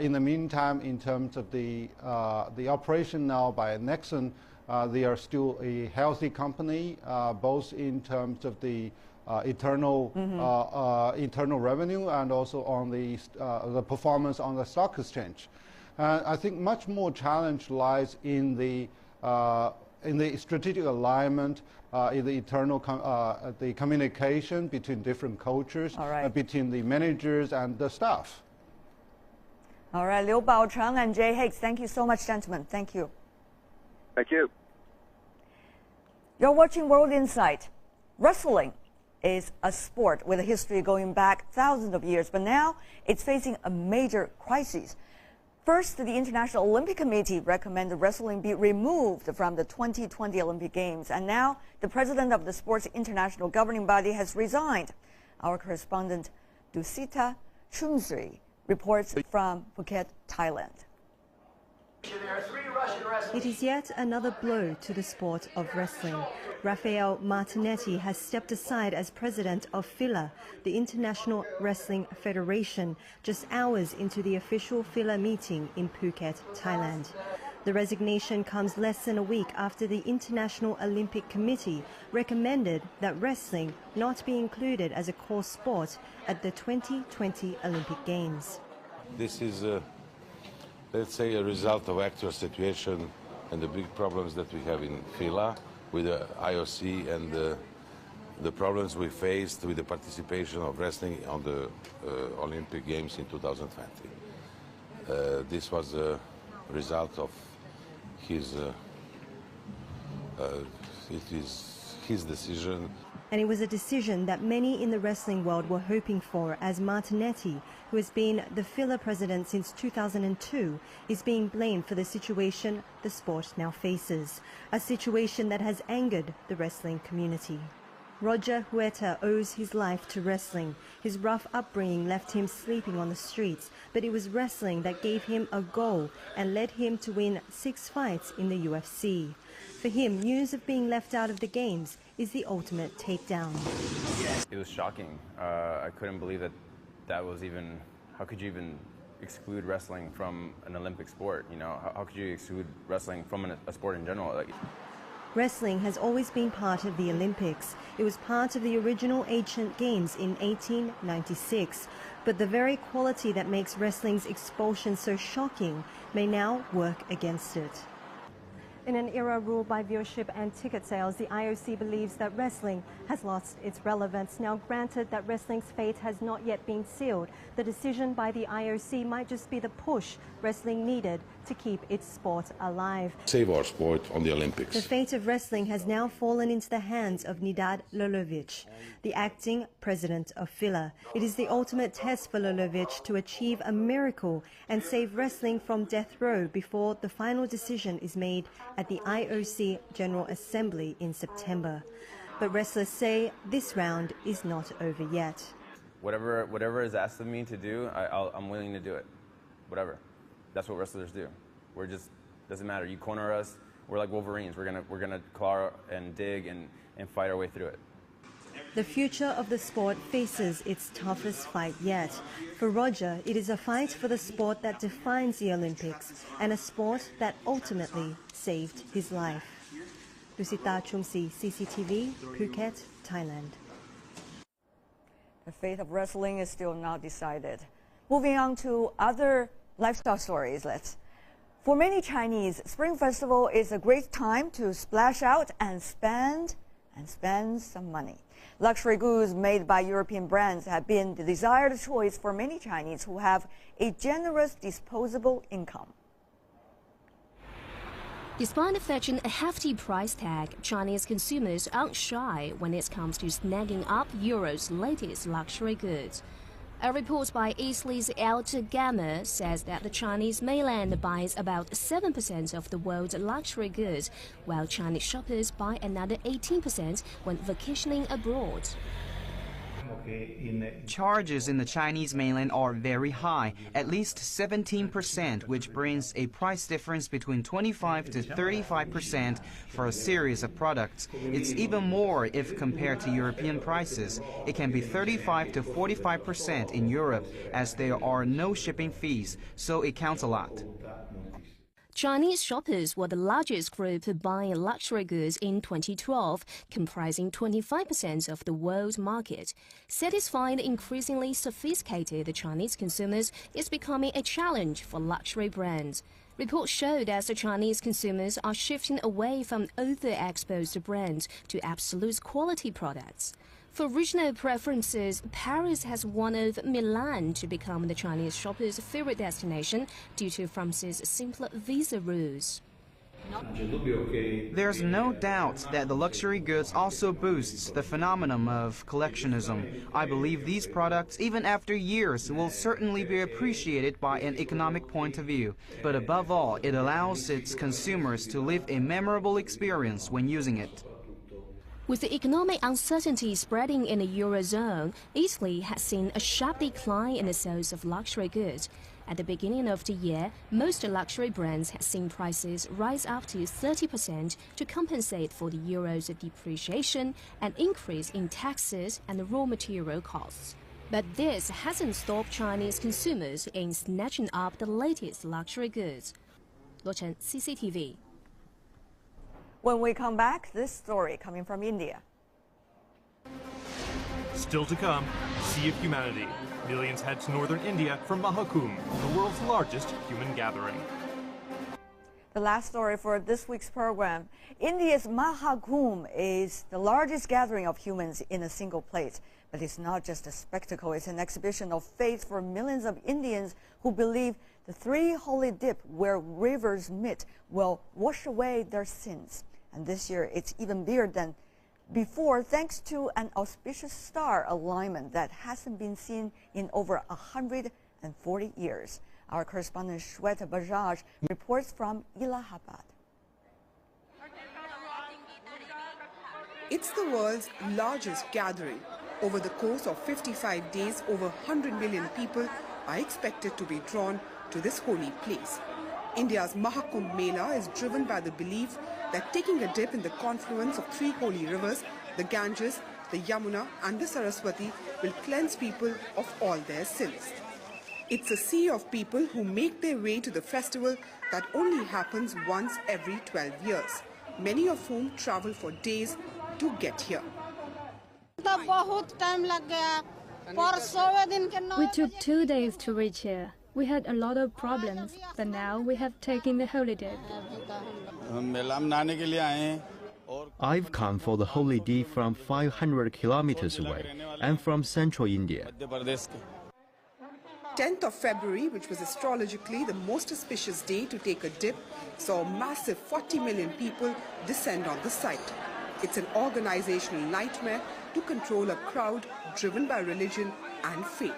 in the meantime, in terms of the operation now by Nexon, they are still a healthy company, both in terms of the internal revenue and also on the performance on the stock exchange. I think much more challenge lies in the strategic alignment, in the internal the communication between different cultures, between the managers and the staff. All right, Liu Baocheng and Jay Hicks, thank you so much, gentlemen. Thank you. Thank you. You're watching World Insight. Wrestling is a sport with a history going back thousands of years, but now it's facing a major crisis. First, the International Olympic Committee recommended wrestling be removed from the 2020 Olympic Games, and now the president of the sport's international governing body has resigned. Our correspondent Dusita Chumsri reports from Phuket, Thailand. It is yet another blow to the sport of wrestling. Rafael Martinetti has stepped aside as president of FILA, the International Wrestling Federation, just hours into the official FILA meeting in Phuket, Thailand. The resignation comes less than a week after the International Olympic Committee recommended that wrestling not be included as a core sport at the 2020 Olympic Games. This is let's say, a result of actual situation and the big problems that we have in FILA with the IOC and the problems we faced with the participation of wrestling on the Olympic Games in 2020. This was a result of his decision. And it was a decision that many in the wrestling world were hoping for, as Martinetti, who has been the FILA president since 2002, is being blamed for the situation the sport now faces, a situation that has angered the wrestling community. Roger Huerta owes his life to wrestling. His rough upbringing left him sleeping on the streets, but it was wrestling that gave him a goal and led him to win 6 fights in the U.S.A. For him, news of being left out of the games is the ultimate takedown. It was shocking. I couldn't believe that was even, how could you even exclude wrestling from an Olympic sport? You know, how could you exclude wrestling from a sport in general? Wrestling has always been part of the Olympics. It was part of the original ancient games in 1896. But the very quality that makes wrestling's expulsion so shocking may now work against it. In an era ruled by viewership and ticket sales, the IOC believes that wrestling has lost its relevance. Now, granted that wrestling's fate has not yet been sealed, the decision by the IOC might just be the push wrestling needed to keep its sport alive. Save our sport on the Olympics. The fate of wrestling has now fallen into the hands of Nidad Lolovic, the acting president of FILA. It is the ultimate test for Lolovic to achieve a miracle and save wrestling from death row before the final decision is made at the IOC General Assembly in September. But wrestlers say this round is not over yet. Whatever is asked of me to do, I'm willing to do it. Whatever. That's what wrestlers do. We're just, doesn't matter. You corner us, we're like Wolverines. We're gonna claw and dig and fight our way through it. The future of the sport faces its toughest fight yet. For Roger, it is a fight for the sport that defines the Olympics and a sport that ultimately saved his life. Dusita Chumsi, CCTV, Phuket, Thailand. The fate of wrestling is still not decided. Moving on to other lifestyle stories, For many Chinese, Spring Festival is a great time to splash out and spend some money. Luxury goods made by European brands have been the desired choice for many Chinese who have a generous disposable income. Despite fetching a hefty price tag, Chinese consumers aren't shy when it comes to snagging up Europe's latest luxury goods. A report by Eastleigh's Elter Gamma says that the Chinese mainland buys about 7% of the world's luxury goods, while Chinese shoppers buy another 18% when vacationing abroad. Charges in the Chinese mainland are very high, at least 17%, which brings a price difference between 25 to 35% for a series of products. It's even more if compared to European prices. It can be 35 to 45% in Europe, as there are no shipping fees, so it counts a lot. Chinese shoppers were the largest group buying luxury goods in 2012, comprising 25% of the world market. Satisfying the increasingly sophisticated Chinese consumers is becoming a challenge for luxury brands. Reports show that the Chinese consumers are shifting away from overexposed brands to absolute quality products. For regional preferences, Paris has won over Milan to become the Chinese shoppers' favorite destination due to France's simpler visa rules. There's no doubt that the luxury goods also boosts the phenomenon of collectionism. I believe these products, even after years, will certainly be appreciated by an economic point of view. But above all, it allows its consumers to live a memorable experience when using it. With the economic uncertainty spreading in the Eurozone, Italy has seen a sharp decline in the sales of luxury goods. At the beginning of the year, most luxury brands had seen prices rise up to 30% to compensate for the euro's depreciation and increase in taxes and raw material costs. But this hasn't stopped Chinese consumers in snatching up the latest luxury goods. Luo Chen, CCTV. When we come back, this story coming from India. Still to come, Sea of Humanity. Millions head to northern India for Mahakumbh, the world's largest human gathering. The last story for this week's program. India's Mahakumbh is the largest gathering of humans in a single place. But it's not just a spectacle, it's an exhibition of faith for millions of Indians who believe the three holy dip where rivers meet will wash away their sins. And this year it's even bigger than before thanks to an auspicious star alignment that hasn't been seen in over 140 years. Our correspondent Shweta Bajaj reports from Allahabad. It's the world's largest gathering. Over the course of 55 days, over 100 million people are expected to be drawn to this holy place. India's Mahakumbh Mela is driven by the belief that taking a dip in the confluence of three holy rivers, the Ganges, the Yamuna and the Saraswati, will cleanse people of all their sins. It's a sea of people who make their way to the festival that only happens once every 12 years, many of whom travel for days to get here. We took 2 days to reach here. We had a lot of problems, but now we have taken the holy dip. I've come for the holy dip from 500 kilometers away. I'm from central India. 10th of February, which was astrologically the most auspicious day to take a dip, saw a massive 40 million people descend on the site. It's an organizational nightmare to control a crowd driven by religion and faith.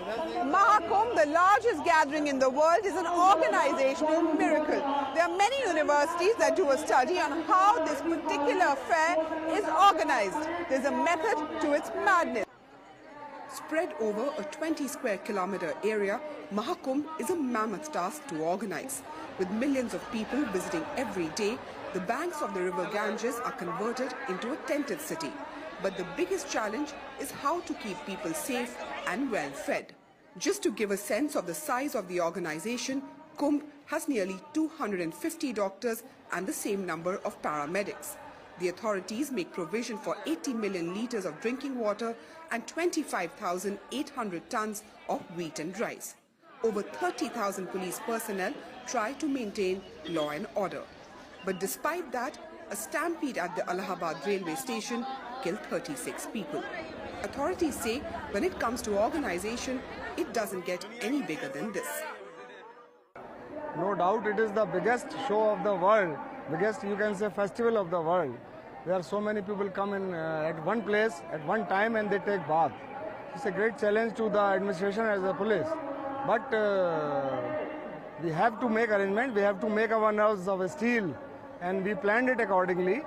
Mahakumbh, the largest gathering in the world, is an organizational miracle. There are many universities that do a study on how this particular affair is organized. There's a method to its madness. Spread over a 20 square kilometer area, Mahakumbh is a mammoth task to organize. With millions of people visiting every day, the banks of the river Ganges are converted into a tented city. But the biggest challenge is how to keep people safe and well fed. Just to give a sense of the size of the organization, Kumbh has nearly 250 doctors and the same number of paramedics. The authorities make provision for 80 million litres of drinking water and 25,800 tons of wheat and rice. Over 30,000 police personnel try to maintain law and order. But despite that, a stampede at the Allahabad railway station killed 36 people. Authorities say when it comes to organization, it doesn't get any bigger than this. No doubt it is the biggest show of the world, biggest, you can say, festival of the world. There are so many people come in at one place at one time and they take bath. It's a great challenge to the administration as the police. But we have to make arrangements, we have to make our nerves of steel, and we planned it accordingly.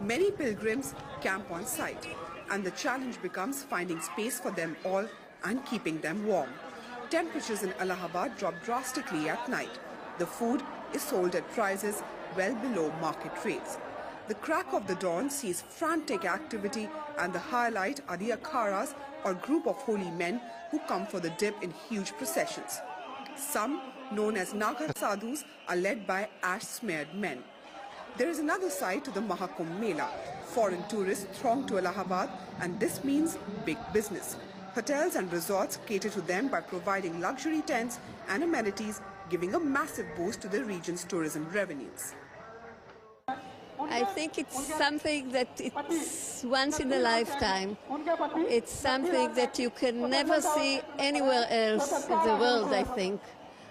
Many pilgrims camp on site, and the challenge becomes finding space for them all and keeping them warm. Temperatures in Allahabad drop drastically at night. The food is sold at prices well below market rates. The crack of the dawn sees frantic activity, and the highlight are the akharas, or group of holy men who come for the dip in huge processions. Some, known as Naga Sadhus, are led by ash-smeared men. There is another side to the Mahakumbh Mela. Foreign tourists throng to Allahabad, and this means big business. Hotels and resorts cater to them by providing luxury tents and amenities, giving a massive boost to the region's tourism revenues. I think it's something that it's once in a lifetime. It's something that you can never see anywhere else in the world, I think.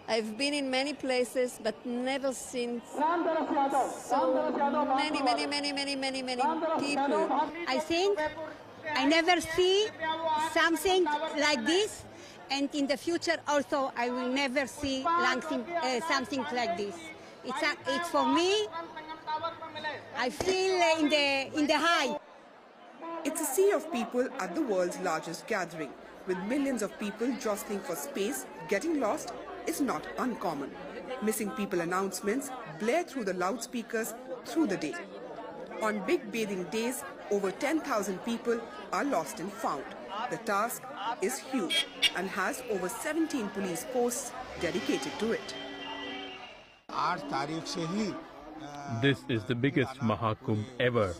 I've been in many places, but never seen so many people. I think I never see something like this, and in the future also I will never see something like this. It's for me. I feel in the high. It's a sea of people at the world's largest gathering. With millions of people jostling for space, getting lost is not uncommon. Missing people announcements blare through the loudspeakers through the day. On big bathing days, over 10,000 people are lost and found. The task is huge and has over 17 police posts dedicated to it. This is the biggest Mahakumbh ever.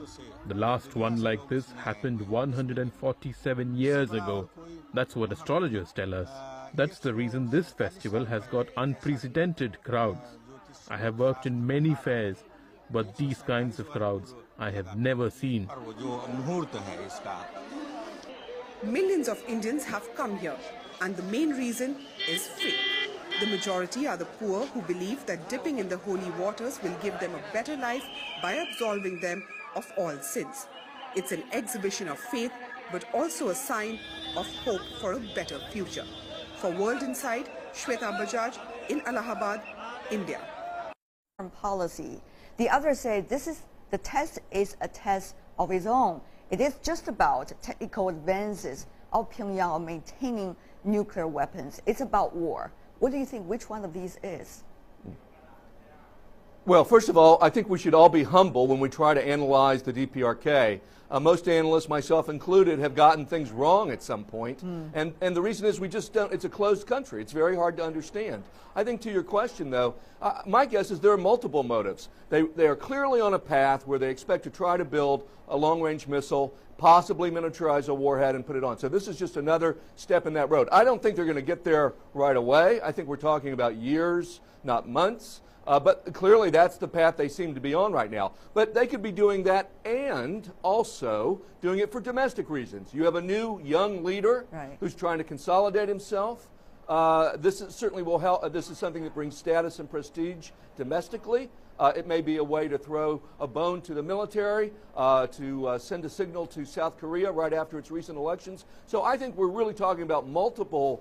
The last one like this happened 147 years ago. That's what astrologers tell us. That's the reason this festival has got unprecedented crowds. I have worked in many fairs, but these kinds of crowds I have never seen. Millions of Indians have come here, and the main reason is faith. The majority are the poor who believe that dipping in the holy waters will give them a better life by absolving them of all sins. It's an exhibition of faith, but also a sign of hope for a better future. For World Insight, Shweta Bajaj in Allahabad, India. Policy. The others say the test is a test of its own. It is just about technical advances of Pyongyang of maintaining nuclear weapons. It's about war. What do you think, which one of these is? Well, first of all, I think we should all be humble when we try to analyze the DPRK. Most analysts, myself included, have gotten things wrong at some point. And the reason is we just don't, it's a closed country. It's very hard to understand. I think to your question, though, my guess is there are multiple motives. They are clearly on a path where they expect to try to build a long-range missile, possibly miniaturize a warhead and put it on. So this is just another step in that road. I don't think they're going to get there right away. I think we're talking about years, not months. But clearly that's the path they seem to be on right now. But they could be doing that and also doing it for domestic reasons. You have a new young leader who's trying to consolidate himself. This is certainly will help. This is something that brings status and prestige domestically. It may be a way to throw a bone to the military, to send a signal to South Korea right after its recent elections. So I think we're really talking about multiple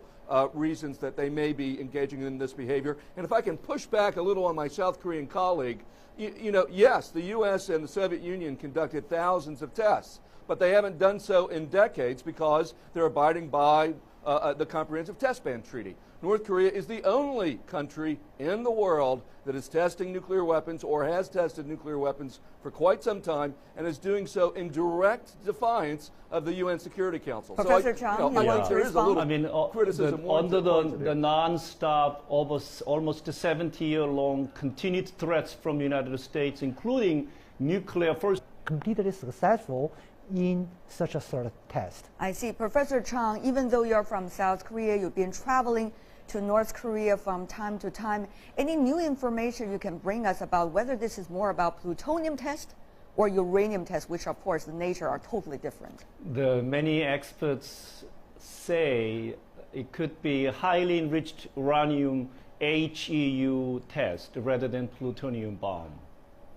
reasons that they may be engaging in this behavior. And if I can push back a little on my South Korean colleague, you know, yes, the U.S. and the Soviet Union conducted thousands of tests, but they haven't done so in decades because they're abiding by the Comprehensive Test Ban Treaty. North Korea is the only country in the world that is testing nuclear weapons or has tested nuclear weapons for quite some time and is doing so in direct defiance of the UN Security Council. Professor Chang, I think there is a little criticism. Under the non-stop, almost 70-year-long continued threats from the United States, including nuclear first. Completely successful in such a sort of test. I see. Professor Chang, even though you're from South Korea, you've been traveling to North Korea from time to time. Any new information you can bring us about whether this is more about plutonium test or uranium test, which of course the nature are totally different? The many experts say it could be highly enriched uranium HEU test rather than plutonium bomb.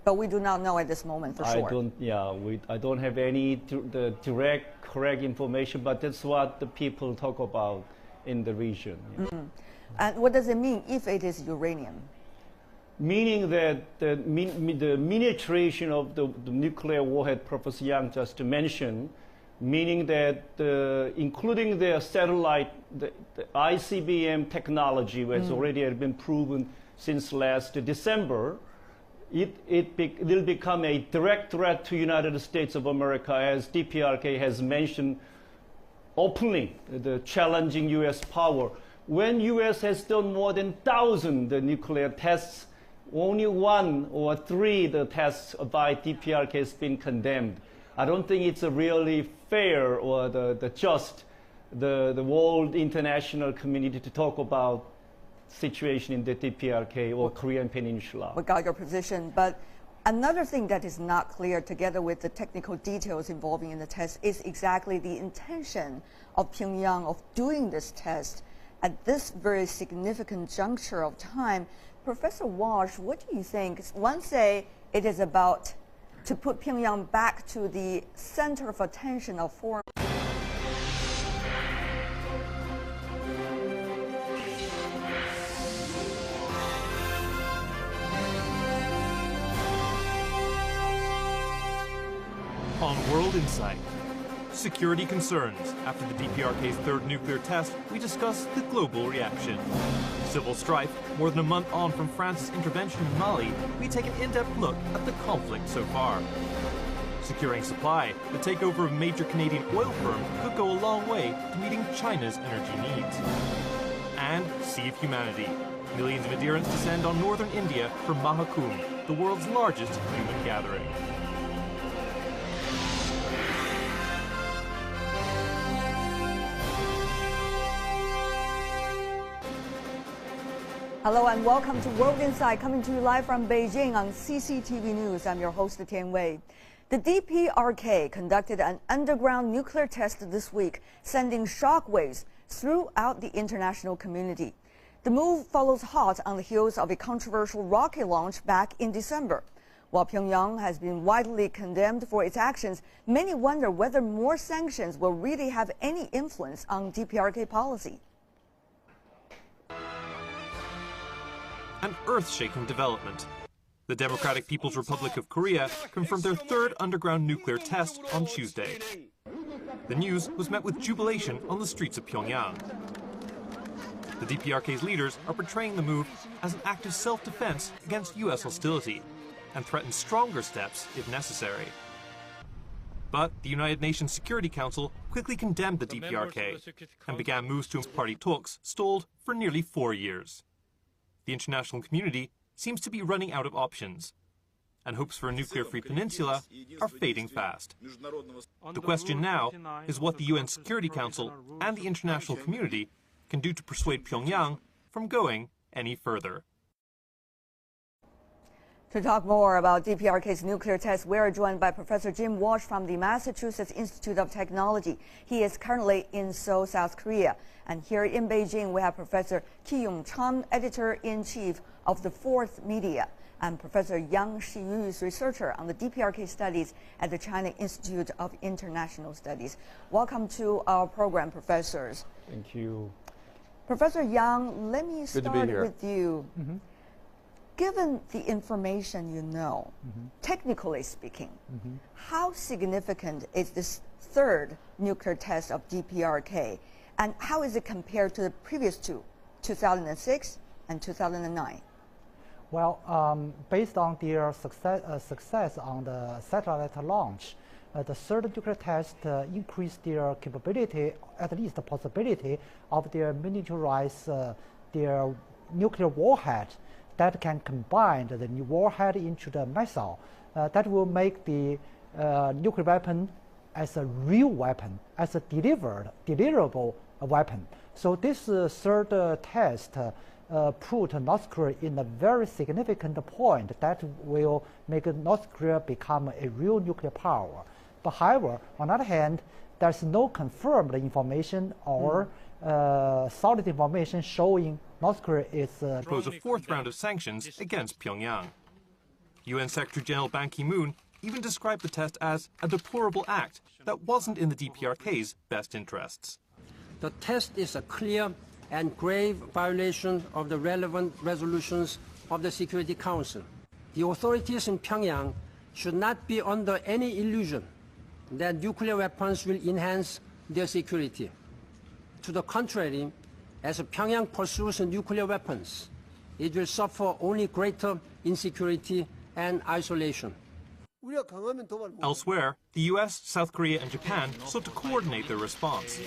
But we do not know at this moment for sure. I don't have any the direct, correct information, but that's what the people talk about in the region. And what does it mean if it is uranium? Meaning that the miniaturization of the nuclear warhead Professor Yang just mentioned, meaning that including the satellite, the ICBM technology, which already had been proven since last December, it will become a direct threat to United States of America, as DPRK has mentioned openly, the challenging U.S. power. When U.S. has done more than 1,000 nuclear tests, only 1 or 3 the tests by DPRK has been condemned. I don't think it's a really fair or the world international community to talk about situation in the DPRK or Korean Peninsula. We got your position, but another thing that is not clear, together with the technical details involving in the test, is exactly the intention of Pyongyang of doing this test at this very significant juncture of time. Professor Walsh, what do you think? One say it is about to put Pyongyang back to the center of attention of foreign. On World Insight, security concerns. After the DPRK's third nuclear test, we discuss the global reaction. Civil strife. More than a month on from France's intervention in Mali, we take an in-depth look at the conflict so far. Securing supply. The takeover of a major Canadian oil firm could go a long way to meeting China's energy needs. And Sea of Humanity. Millions of adherents descend on northern India for Mahakumbh, the world's largest human gathering. Hello and welcome to World Insight, coming to you live from Beijing on CCTV News. I'm your host, Tian Wei. The DPRK conducted an underground nuclear test this week, sending shockwaves throughout the international community. The move follows hot on the heels of a controversial rocket launch back in December. While Pyongyang has been widely condemned for its actions, many wonder whether more sanctions will really have any influence on DPRK policy. An earth-shaking development. The Democratic People's Republic of Korea confirmed their third underground nuclear test on Tuesday. The news was met with jubilation on the streets of Pyongyang. The DPRK's leaders are portraying the move as an act of self-defense against U.S. hostility and threaten stronger steps if necessary. But the United Nations Security Council quickly condemned the DPRK and began moves to party talks stalled for nearly 4 years. The international community seems to be running out of options, and hopes for a nuclear-free peninsula are fading fast. The question now is what the UN Security Council and the international community can do to persuade Pyongyang from going any further. To talk more about DPRK's nuclear test, we are joined by Professor Jim Walsh from the Massachusetts Institute of Technology. He is currently in Seoul, South Korea. And here in Beijing, we have Professor Ki-Yong Chang, Editor-in-Chief of the Fourth Media, and Professor Yang Shiyu is researcher on the DPRK studies at the China Institute of International Studies. Welcome to our program, professors. Thank you. Professor Yang, let me start with you. Mm-hmm. Given the information you know, technically speaking, how significant is this third nuclear test of DPRK? And how is it compared to the previous two, 2006 and 2009? Well, based on their success on the satellite launch, the third nuclear test increased their capability, at least the possibility of their miniaturize their nuclear warhead that can combine the new warhead into the missile. That will make the nuclear weapon as a real weapon, as a deliverable weapon. So this third test put North Korea in a very significant point that will make North Korea become a real nuclear power. But however, on the other hand, there's no confirmed information or solid information showing North Korea is propose a fourth round of sanctions against Pyongyang. UN Secretary General Ban Ki-moon even described the test as a deplorable act that wasn't in the DPRK's best interests. The test is a clear and grave violation of the relevant resolutions of the Security Council. The authorities in Pyongyang should not be under any illusion that nuclear weapons will enhance their security. To the contrary, as Pyongyang pursues nuclear weapons, it will suffer only greater insecurity and isolation. Elsewhere, the U.S., South Korea, and Japan sought to coordinate their response.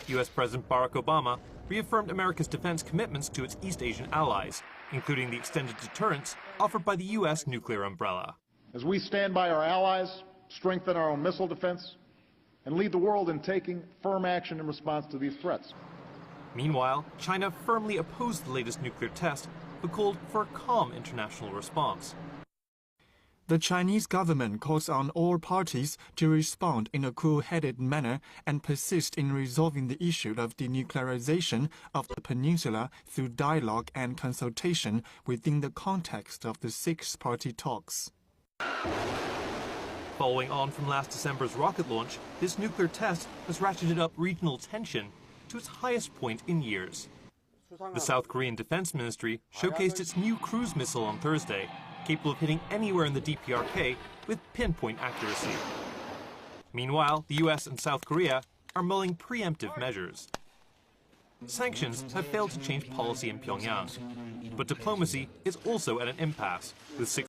U.S. President Barack Obama reaffirmed America's defense commitments to its East Asian allies, including the extended deterrence offered by the U.S. nuclear umbrella. As we stand by our allies, strengthen our own missile defense, and lead the world in taking firm action in response to these threats. Meanwhile, China firmly opposed the latest nuclear test, but called for a calm international response. The Chinese government calls on all parties to respond in a cool-headed manner and persist in resolving the issue of denuclearization of the peninsula through dialogue and consultation within the context of the six-party talks. Following on from last December's rocket launch, this nuclear test has ratcheted up regional tension to its highest point in years. The South Korean Defense Ministry showcased its new cruise missile on Thursday, capable of hitting anywhere in the DPRK with pinpoint accuracy. Meanwhile, the U.S. and South Korea are mulling preemptive measures. Sanctions have failed to change policy in Pyongyang, but diplomacy is also at an impasse, with